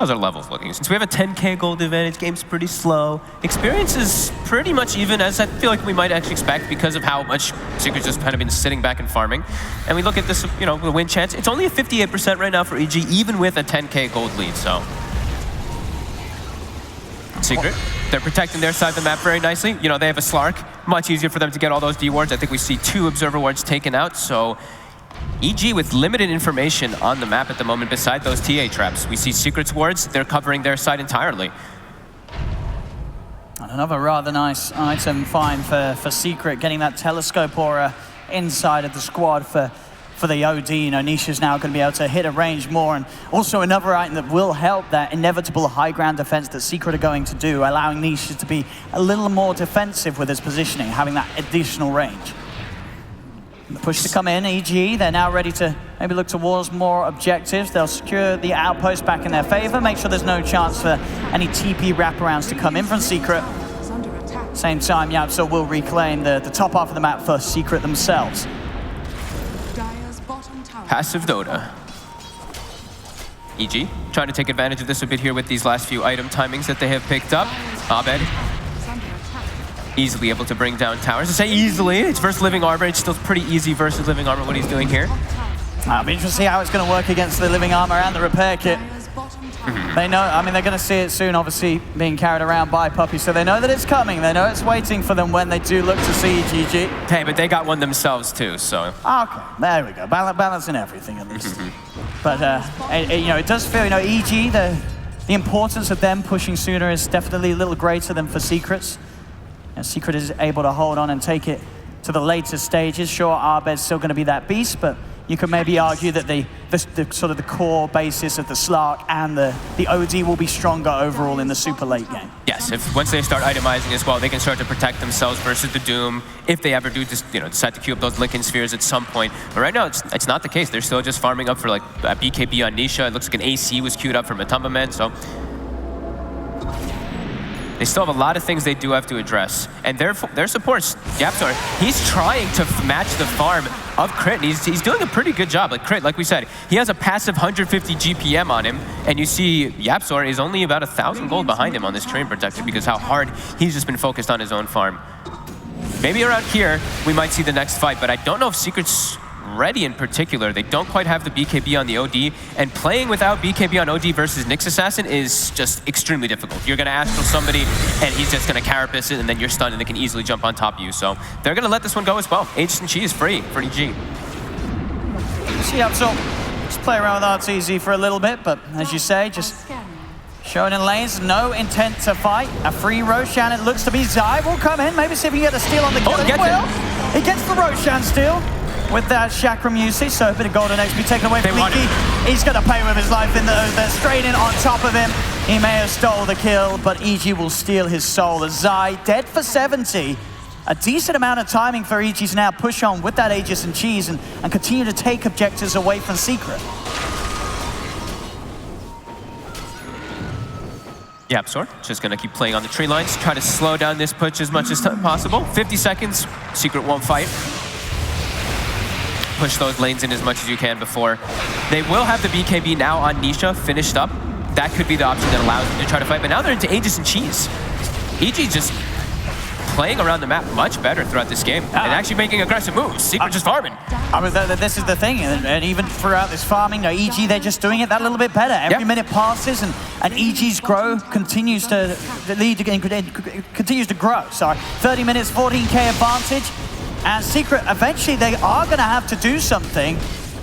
How's our levels looking? Since we have a 10k gold advantage, game's pretty slow. Experience is pretty much even, as I feel like we might actually expect because of how much Secret's just kind of been sitting back and farming. And we look at this, you know, the win chance. It's only a 58% right now for EG, even with a 10k gold lead, so. Secret, they're protecting their side of the map very nicely. You know, they have a Slark, much easier for them to get all those D wards. I think we see 2 Observer wards taken out, so EG with limited information on the map at the moment beside those TA traps. We see Secret's wards, they're covering their side entirely.
And another rather nice item find for Secret, getting that telescope aura inside of the squad for the OD. You know, Nisha's now going to be able to hit a range more, and also another item that will help that inevitable high ground defense that Secret are going to do, allowing Nisha to be a little more defensive with his positioning, having that additional range. The push to come in, EG, they're now ready to maybe look towards more objectives. They'll secure the outpost back in their favor, make sure there's no chance for any TP wraparounds to come in from Secret. Same time, Yapso will reclaim the top half of the map for Secret themselves.
Passive Dota. EG trying to take advantage of this a bit here with these last few item timings that they have picked up. Abed easily able to bring down towers. I say easily, it's versus Living Armor. It's still pretty easy versus Living Armor what he's doing here.
I'll be interested to see how it's going to work against the Living Armor and the repair kit. They know, I mean, they're going to see it soon, obviously, being carried around by Puppy, so they know that it's coming. They know it's waiting for them when they do look to see GG.
Hey, but they got one themselves, too, so.
Okay, there we go. Balancing everything, at least. But, you know, it does feel, you know, EG, the importance of them pushing sooner is definitely a little greater than for Secrets. And Secret is able to hold on and take it to the later stages. Sure, Abed's still going to be that beast, but you could maybe argue that the sort of the core basis of the Slark and the OD will be stronger overall in the super late game.
Yes, if once they start itemizing as well, they can start to protect themselves versus the Doom if they ever do just, you know, decide to queue up those Lycan Spheres at some point. But right now, it's not the case. They're still just farming up for like a BKB on Nisha. It looks like an AC was queued up for Matumba Men, so they still have a lot of things they do have to address. And their supports, Yapsor, he's trying to match the farm of Crit. And he's doing a pretty good job. Like Crit, like we said, he has a passive 150 GPM on him. And you see Yapsor is only about 1,000 gold behind him on this Terrain Protector because how hard he's just been focused on his own farm. Maybe around here, we might see the next fight, but I don't know if Secret's ready in particular. They don't quite have the BKB on the OD, and playing without BKB on OD versus Nyx Assassin is just extremely difficult. You're going to Astral somebody, and he's just going to Carapace it, and then you're stunned, and they can easily jump on top of you. So they're going to let this one go as well. Aegis and Chi is free for EG.
Yeah, so just play around with RTZ for a little bit, but as you say, just showing in lanes, no intent to fight. A free Roshan, it looks to be. Zai will come in, maybe see if he can get a steal on the kill. He gets the Roshan steal with that Chakram usage, so a bit of golden XP taken away from Leaky. He's going to pay with his life in they're straight in on top of him. He may have stole the kill, but EG will steal his soul as Zai dead for 70. A decent amount of timing for EG to now push on with that Aegis and Cheese and continue to take objectives away from Secret.
Yapsor just going to keep playing on the tree lines, try to slow down this push as much as possible. 50 seconds, Secret won't fight. Push those lanes in as much as you can before. They will have the BKB now on Nisha finished up. That could be the option that allows them to try to fight, but now they're into Aegis and Cheese. EG just playing around the map much better throughout this game and actually making aggressive moves. Secret just farming.
This is the thing, and even throughout this farming, EG, they're just doing it that little bit better. Every minute passes, and EG's grow continues to continues to grow. So 30 minutes, 14K advantage, and Secret, eventually they are going to have to do something.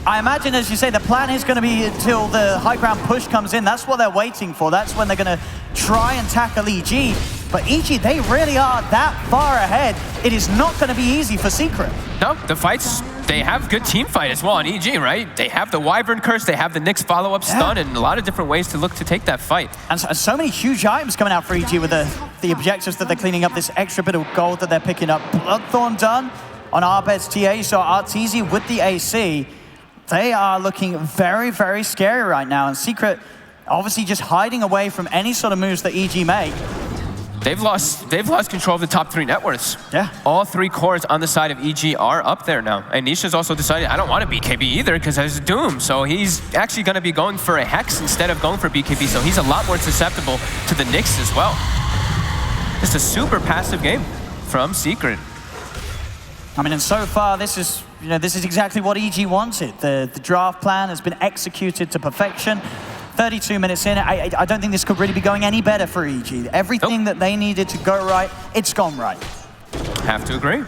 I imagine, as you say, the plan is going to be until the high ground push comes in. That's what they're waiting for. That's when they're going to try and tackle EG. But EG, they really are that far ahead. It is not going to be easy for Secret.
No, the fights, they have good team fight as well on EG, right? They have the Wyvern Curse, they have the Nyx follow-up stun, and a lot of different ways to look to take that fight.
And so many huge items coming out for EG with the objectives that they're cleaning up, this extra bit of gold that they're picking up. Bloodthorn done on Arbed's TA, so Arteezy with the AC. They are looking very, very scary right now, and Secret obviously just hiding away from any sort of moves that EG make.
They've lost control of the top 3 net worths.
Yeah.
All 3 cores on the side of EG are up there now. And Nisha's also decided, I don't want a BKB either because there's Doom. So he's actually going to be going for a Hex instead of going for BKB. So he's a lot more susceptible to the Nyx as well. Just a super passive game from Secret.
I mean, and so far, this is exactly what EG wanted. The draft plan has been executed to perfection. 32 minutes in, I don't think this could really be going any better for EG. Everything that they needed to go right, it's gone right.
Have to agree.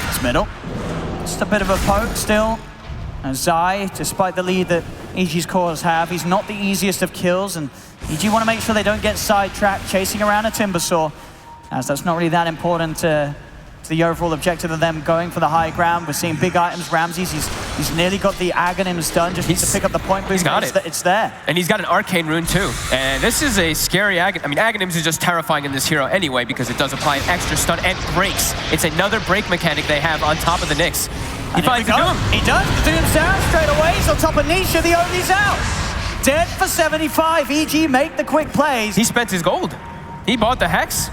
It's middle. Just a bit of a poke still. And Zai, despite the lead that EG's cores have, he's not the easiest of kills, and EG want to make sure they don't get sidetracked chasing around a Timbersaw, as that's not really that important to the overall objective of them going for the high ground. We're seeing big items. Ramses, he's nearly got the Aghanims done, just needs to pick up the point boost.
He's got it.
It's there.
And he's got an Arcane Rune too. And this is a scary Aghanims is just terrifying in this hero anyway because it does apply an extra stun and breaks. It's another break mechanic they have on top of the Nyx. He finds the Doom.
He does. The Doom's down straight away. He's on top of Nisha. The Odi's out. Dead for 75. EG make the quick plays.
He spent his gold. He bought the Hex.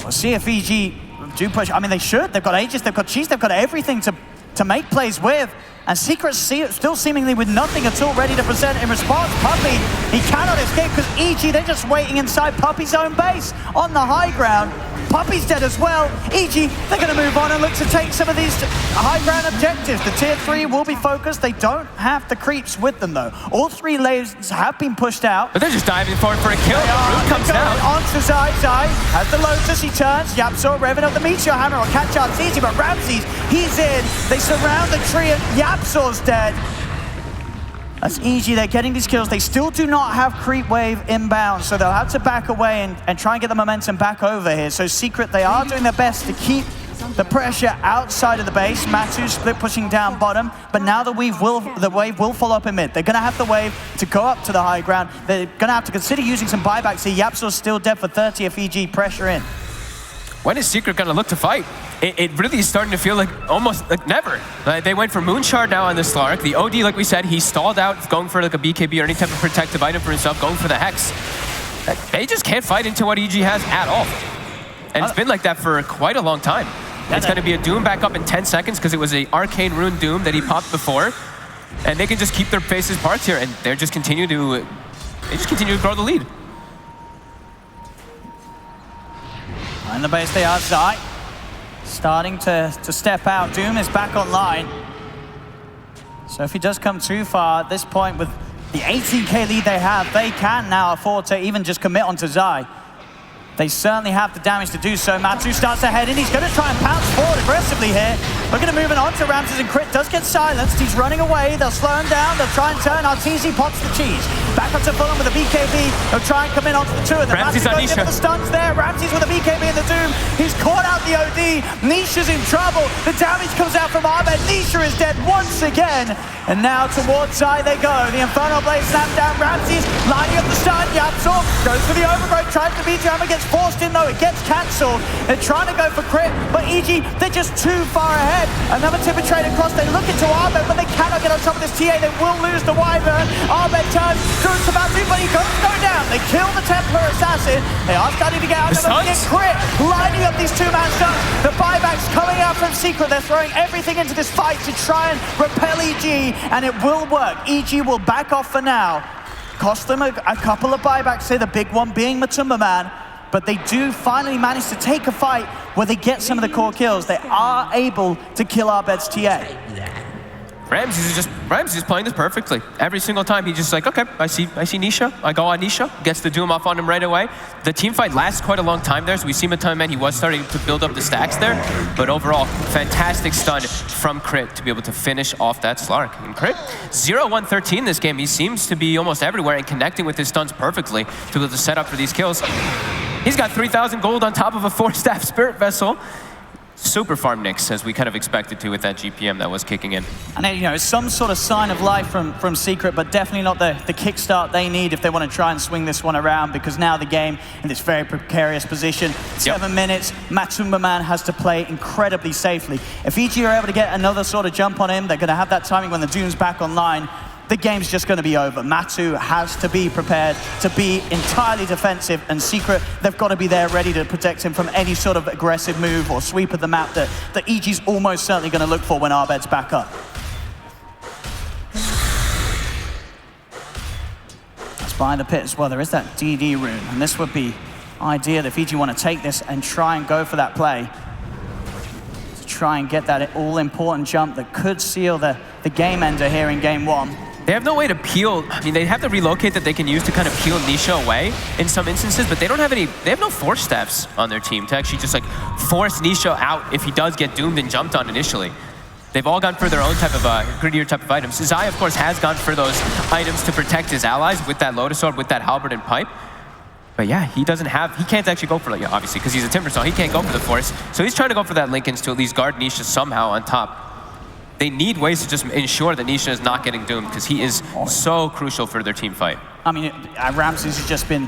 We'll see if EG do push. I mean, they should. They've got Aegis, they've got Cheese, they've got everything to make plays with. And Secret still seemingly with nothing at all ready to present in response. Puppey, he cannot escape because EG, they're just waiting inside Puppey's own base on the high ground. Puppey's dead as well. EG, they're going to move on and look to take some of these high ground objectives. The tier 3 will be focused. They don't have the creeps with them, though. All 3 lanes have been pushed out.
But they're just diving forward for a kill. The Root comes down.
Onto Zai. Zai has the Lotus. He turns. Yapsaw revving up the Meteor Hammer. Will catch Arteezy, but Ramses, he's in. They surround the tree, and Yapsaw's dead. That's EG, they're getting these kills. They still do not have creep wave inbound, so they'll have to back away and try and get the momentum back over here. So Secret, they are doing their best to keep the pressure outside of the base. Matu split pushing down bottom, but now the wave will follow up in mid. They're gonna have the wave to go up to the high ground. They're gonna have to consider using some buybacks here. Yapsaw's still dead for 30 if EG pressure in.
When is Secret gonna look to fight? It really is starting to feel like almost like never. They went for Moonshard now on the Slark. The OD, like we said, he stalled out going for like a BKB or any type of protective item for himself, going for the Hex. They just can't fight into what EG has at all. And it's been like that for quite a long time. It's gonna be a Doom back up in 10 seconds because it was a Arcane Rune Doom that he popped before. And they can just keep their faces parts here and they just continue to grow the lead.
In the base they are, Zai. Starting to step out. Doom is back online. So if he does come too far at this point with the 18k lead they have, they can now afford to even just commit onto Zai. They certainly have the damage to do so. Matu starts ahead and he's going to try and pounce forward aggressively here. We're going to move it on to Ramses, and Crit does get silenced. He's running away. They'll slow him down. They'll try and turn. Arteezy pops the cheese. Back up to Fulham with a BKB. They'll try and come in onto the 2 of them.
Ramses on Nisha.
The stuns there. Ramses with a BKB in the Doom. He's caught out the OD. Nisha's in trouble. The damage comes out from Arbed. Nisha is dead once again. And now towards Zai they go. The Infernal Blade snaps down Ramses. Lining up the stun. Yapsaw goes for the overgrowth. Tries to beat Hammer. Gets forced in though. It gets cancelled. They're trying to go for Crit. But EG, they're just too far ahead. Another Timber trade across. They look into Arbed, but they cannot get on top of this TA. They will lose the Wyvern. Arbed turns. Does about to, but he goes go down. They kill the Templar Assassin. They are starting to get out of them. Get Crit lining up these 2-man stuns. The buybacks coming out from Secret. They're throwing everything into this fight to try and repel EG, and it will work. EG will back off for now. Cost them a couple of buybacks here, the big one being Matumba Man. But they do finally manage to take a fight where they get some of the core kills. They are able to kill Arbed's TA.
Ramses is playing this perfectly. Every single time he's just like, okay, I see Nisha. I go on Nisha, gets the Doom off on him right away. The team fight lasts quite a long time there, so we see Matumba, he was starting to build up the stacks there. But overall, fantastic stun from Crit to be able to finish off that Slark. And Crit, 0-1-13 this game. He seems to be almost everywhere and connecting with his stuns perfectly to be able to set up for these kills. He's got 3,000 gold on top of a 4-staff Spirit Vessel. Super farm Nyx, as we kind of expected to with that GPM that was kicking in.
And you know, some sort of sign of life from Secret, but definitely not the kickstart they need if they want to try and swing this one around, because now the game in this very precarious position. 7 minutes, Matumba Man has to play incredibly safely. If EG are able to get another sort of jump on him, they're going to have that timing when the Doom's back online. The game's just going to be over. Matu has to be prepared to be entirely defensive, and Secret, they've got to be there ready to protect him from any sort of aggressive move or sweep of the map that EG's almost certainly going to look for when Arbed's back up. That's by the pit as well. There is that DD rune, and this would be ideal if EG want to take this and try and go for that play. To try and get that all-important jump that could seal the game ender here in game one.
They have no way to peel. I mean, they have the relocate that they can use to kind of peel Nisha away in some instances, but they don't have any, they have no force steps on their team to actually just like force Nisha out if he does get doomed and jumped on initially. They've all gone for their own type of grittier type of items. Zai, of course, has gone for those items to protect his allies with that Lotus Orb, with that Halberd and Pipe. But yeah, he can't actually go for it, obviously, because he's a Timber Saw. He can't go for the Force. So he's trying to go for that Linken's to at least guard Nisha somehow on top. They need ways to just ensure that Nisha is not getting doomed, because he is so crucial for their team fight.
I mean, Ramses has just been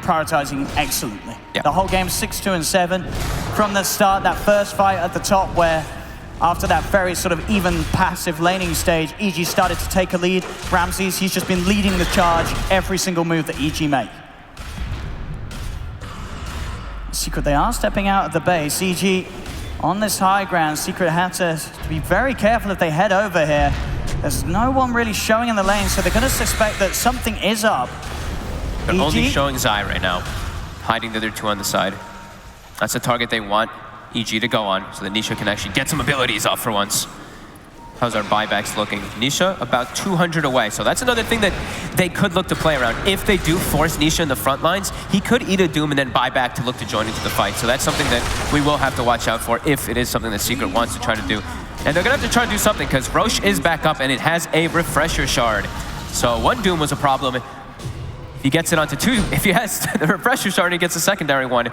prioritizing excellently. Yeah. The whole game 6-2 and 7 from the start. That first fight at the top where after that very sort of even passive laning stage, EG started to take a lead. Ramses, he's just been leading the charge every single move that EG make. Secret, they are stepping out of the base. EG on this high ground. Secret had to be very careful if they head over here. There's no one really showing in the lane, so they're going to suspect that something is up.
They're only showing Zai right now, hiding the other two on the side. That's the target they want EG to go on, so that Nisha can actually get some abilities off for once. How's our buybacks looking? Nisha about 200 away, so that's another thing that they could look to play around. If they do force Nisha in the front lines, he could eat a Doom and then buy back to look to join into the fight. So that's something that we will have to watch out for if it is something that Secret wants to try to do. And they're gonna have to try to do something, because Roche is back up and it has a Refresher Shard. So one Doom was a problem. If he gets it onto two, if he has the Refresher Shard and he gets a secondary one,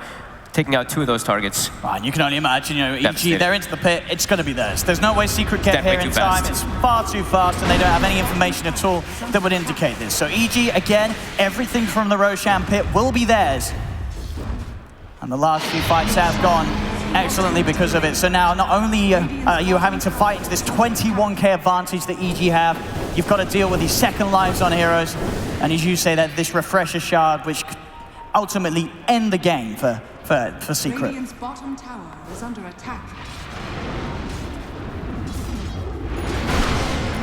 taking out two of those targets.
Right, you can only imagine, you know, EG, they're into the pit, it's going to be theirs. There's no way Secret get here in time. It's far too fast, and they don't have any information at all that would indicate this. So EG, again, everything from the Roshan pit will be theirs. And the last few fights have gone excellently because of it. So now, not only are you having to fight into this 21k advantage that EG have, you've got to deal with these second lives on heroes. And as you say, that this Refresher Shard, which could ultimately end the game for Secret.
Radiant's bottom tower is under attack.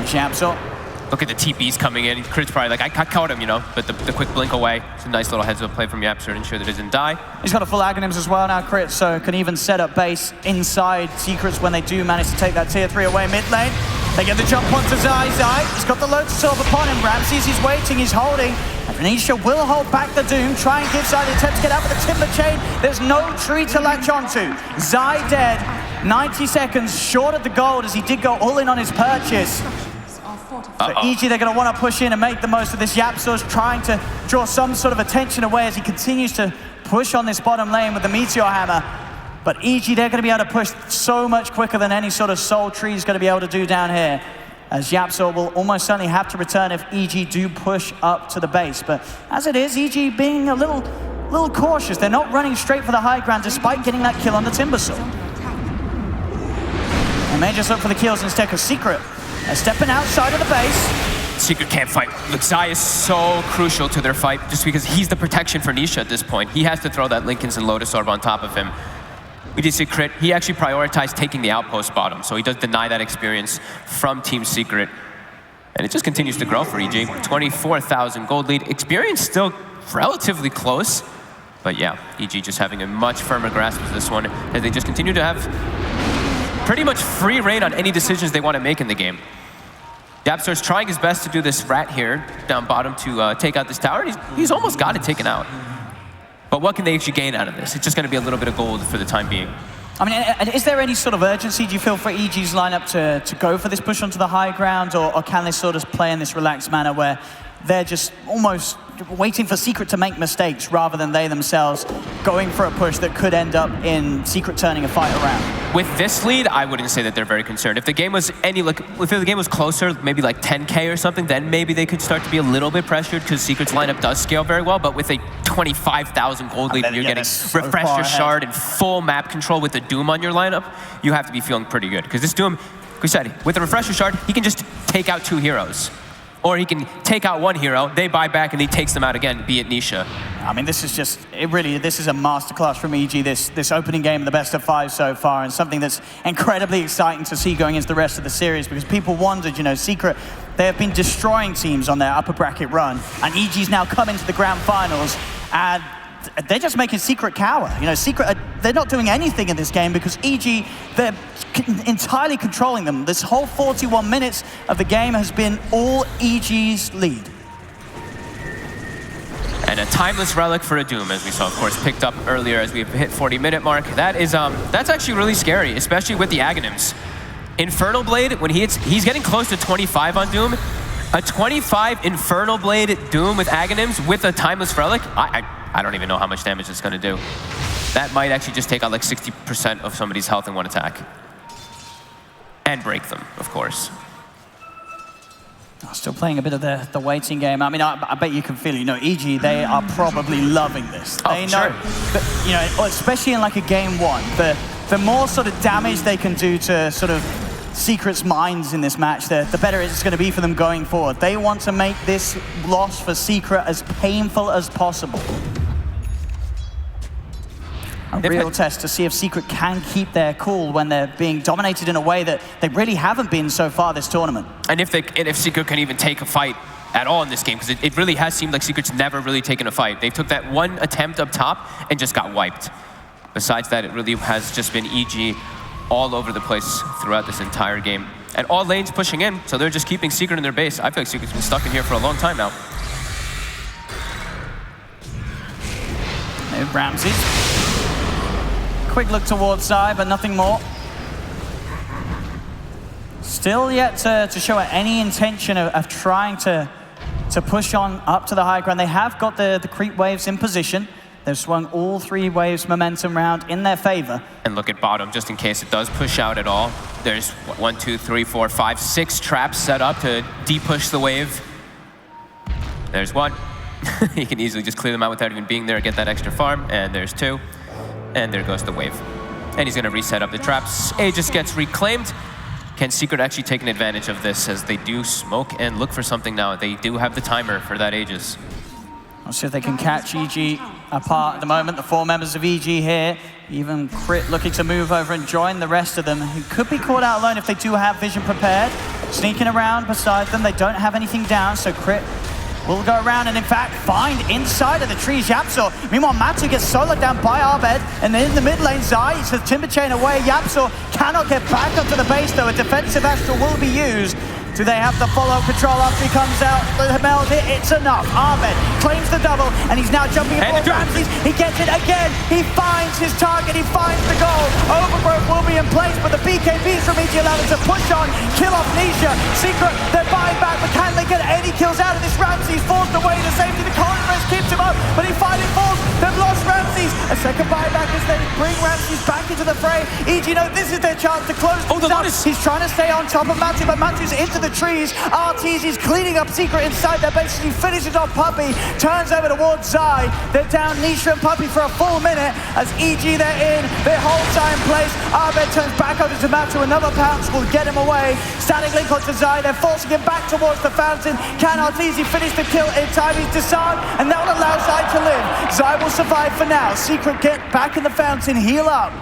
Japsor.
Look at the TPs coming in. Crit's probably like, I caught him, you know, but the quick blink away. It's a nice little heads-up play from Yapster to ensure that he doesn't die.
He's got a full Aghanims as well now, Crit, so can even set up base inside Secrets when they do manage to take that tier 3 away mid lane. They get the jump onto Zai. He's got the Lotus Orb upon him. Ramses, he's waiting, he's holding. And Renisha will hold back the Doom, try and give Zai the attempt to get out with the Timber Chain. There's no tree to latch onto. Zai dead, 90 seconds short of the gold as he did go all in on his purchase. For EG, they're going to want to push in and make the most of this. Yapsor's trying to draw some sort of attention away as he continues to push on this bottom lane with the Meteor Hammer. But EG, they're going to be able to push so much quicker than any sort of Soul Tree is going to be able to do down here. As Yapsor will almost certainly have to return if EG do push up to the base. But as it is, EG being a little cautious. They're not running straight for the high ground despite getting that kill on the Timbersaw. They may just look for the kills instead, because Secret are stepping outside of the base.
Secret can't fight. Look, Zai is so crucial to their fight just because he's the protection for Nisha at this point. He has to throw that Linken's and Lotus Orb on top of him. We did see Crit. He actually prioritized taking the outpost bottom, so he does deny that experience from Team Secret. And it just continues to grow for EG. 24,000 gold lead. Experience still relatively close. But yeah, EG just having a much firmer grasp of this one as they just continue to have pretty much free reign on any decisions they want to make in the game. Yapsor's trying his best to do this rat here down bottom to take out this tower. He's almost got it taken out. But what can they actually gain out of this? It's just going to be a little bit of gold for the time being.
I mean, is there any sort of urgency, do you feel, for EG's lineup to go for this push onto the high ground, or can they sort of play in this relaxed manner where they're just almost waiting for Secret to make mistakes rather than they themselves going for a push that could end up in Secret turning a fight around?
With this lead, I wouldn't say that they're very concerned. If the game was if the game was closer, maybe like 10K or something, then maybe they could start to be a little bit pressured because Secret's lineup does scale very well. But with a 25,000 gold lead, you're getting Refresher Shard and full map control with the Doom on your lineup, you have to be feeling pretty good. Because this Doom, like we said, with the Refresher Shard, he can just take out 2 heroes. Or he can take out 1 hero, they buy back, and he takes them out again, be it Nisha.
I mean, this is just, this is a masterclass from EG, this opening game of the best of 5 so far, and something that's incredibly exciting to see going into the rest of the series, because people wondered, you know, Secret, they have been destroying teams on their upper bracket run, and EG's now come into the grand finals, and they're just making Secret cower. You know, Secret, they're not doing anything in this game because EG, they're entirely controlling them. This whole 41 minutes of the game has been all EG's lead.
And a timeless relic for a Doom, as we saw, of course, picked up earlier as we hit 40-minute mark. That is, that's actually really scary, especially with the Aghanims. Infernal Blade, when he's getting close to 25 on Doom. A 25 Infernal Blade Doom with Aghanims with a timeless relic, I don't even know how much damage it's going to do. That might actually just take out like 60% of somebody's health in one attack. And break them, of course.
Still playing a bit of the waiting game. I mean, I bet you can feel it. You know, EG, they are probably loving this. They know, that, you know, especially in like a game 1, the more sort of damage they can do to sort of Secret's minds in this match, the better it's going to be for them going forward. They want to make this loss for Secret as painful as possible. A real test to see if Secret can keep their cool when they're being dominated in a way that they really haven't been so far this tournament.
And if Secret can even take a fight at all in this game, because it really has seemed like Secret's never really taken a fight. They took that 1 attempt up top and just got wiped. Besides that, it really has just been EG all over the place throughout this entire game. And all lanes pushing in, so they're just keeping Secret in their base. I feel like Secret's been stuck in here for a long time now.
Ramses. Quick look towards side, but nothing more. Still yet to show any intention of trying to push on up to the high ground. They have got the creep waves in position. They've swung all 3 waves momentum round in their favor.
And look at bottom, just in case it does push out at all. There's 1, 2, 3, 4, 5, 6 traps set up to de-push the wave. There's 1. He can easily just clear them out without even being there, get that extra farm. And there's 2. And there goes the wave. And he's going to reset up the traps. Aegis gets reclaimed. Can Secret actually take an advantage of this as they do smoke and look for something now? They do have the timer for that Aegis.
Let's see if they can catch EG apart at the moment. The 4 members of EG here. Even Crit looking to move over and join the rest of them, who could be caught out alone if they do have vision prepared. Sneaking around beside them. They don't have anything down, so Crit will go around and, in fact, find inside of the trees Yapsor. Meanwhile, Matu gets soloed down by Abed, and then in the mid lane, Zai says Timber Chain away. Yapsor cannot get back onto the base, though. A defensive Astral will be used. Do they have the follow control after he comes out? The Meld hit, it's enough. Ahmed claims the double, and he's now jumping in for Ramses. He gets it again. He finds his target. He finds the goal. Overgrowth will be in place, but the BKBs from EG allow them to push on, kill off Nisha. Secret, they're buying back, but can they get any kills out of this? Ramses forced away to safety. The Colin keeps him up, but he finally falls. They've lost Ramses. A second buyback as they bring Ramses back into the fray. EG know this is their chance to close things up. He's trying to stay on top of Matu, but Matu's into the trees. RTZ's cleaning up Secret inside their base. He finishes off Puppy, turns over towards Zai. They're down Nisha and Puppy for a full minute as EG they're in. They hold Zai in place. Abed turns back over to Matu. Another pounce will get him away. Static link onto Zai. They're forcing him back towards the fountain. Can RTZ finish the kill in time? He's disarmed, and that will allow Zai to live. Zai will survive for now. Secret get back in the fountain, heal up.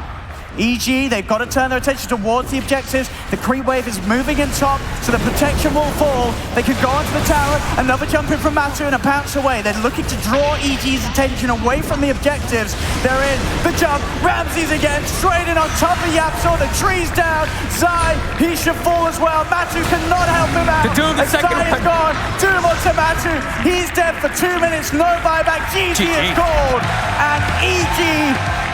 EG, they've got to turn their attention towards the objectives. The creep wave is moving in top, so the protection will fall. They could go onto the tower, another jump in from Matu and a bounce away. They're looking to draw EG's attention away from the objectives. They're in the jump. Ramses again, straight in on top of Yapsor. The tree's down. Zai, he should fall as well. Matu cannot help him out.
The Doom, the second
Zai is
one.
gone. Doom onto Matu. He's dead for 2 minutes. No buyback. GG is called. And EG,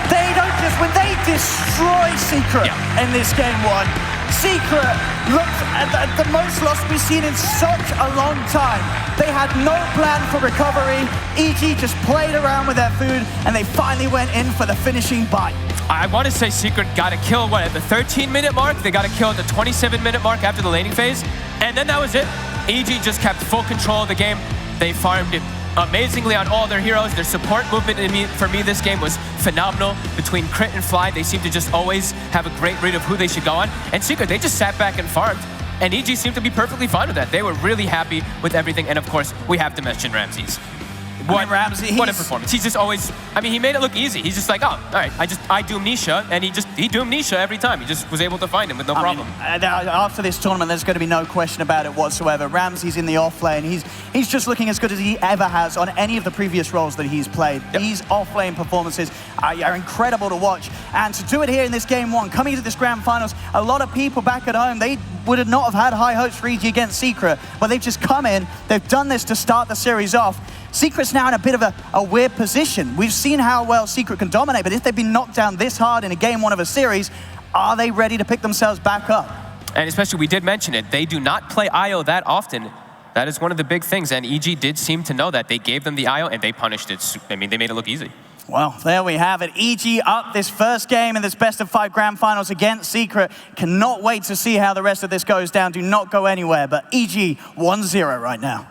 they don't just, when they destroy Secret in this game one, Secret looked at the most loss we've seen in such a long time. They had no plan for recovery. EG just played around with their food, and they finally went in for the finishing bite.
I want to say Secret got a kill, at the 13-minute mark? They got a kill at the 27-minute mark after the laning phase, and then that was it. EG just kept full control of the game. They farmed it amazingly on all their heroes. Their support movement for me this game was phenomenal. Between Crit and Fly, they seem to just always have a great read of who they should go on. And Secret, they just sat back and farmed. And EG seemed to be perfectly fine with that. They were really happy with everything. And of course, we have to mention Ramses. What a performance. He's just always, he made it look easy. He's just like, oh, all right, I doom Nisha, and he doomed Nisha every time. He just was able to find him with no problem.
After this tournament, there's going to be no question about it whatsoever. Ramsey's in the off lane. He's just looking as good as he ever has on any of the previous roles that he's played. These off lane performances are incredible to watch. And to do it here in this game one, coming into this grand finals, a lot of people back at home, they would have not have had high hopes for EG against Secret, but they've just come in, they've done this to start the series off. Secret's now in a bit of a weird position. We've seen how well Secret can dominate, but if they've been knocked down this hard in a game one of a series, are they ready to pick themselves back up?
And especially, we did mention it, they do not play IO that often. That is one of the big things, and EG did seem to know that. They gave them the IO, and they punished it. They made it look easy.
Well, there we have it. EG up this first game in this best-of-5 grand finals against Secret. Cannot wait to see how the rest of this goes down. Do not go anywhere, but EG 1-0 right now.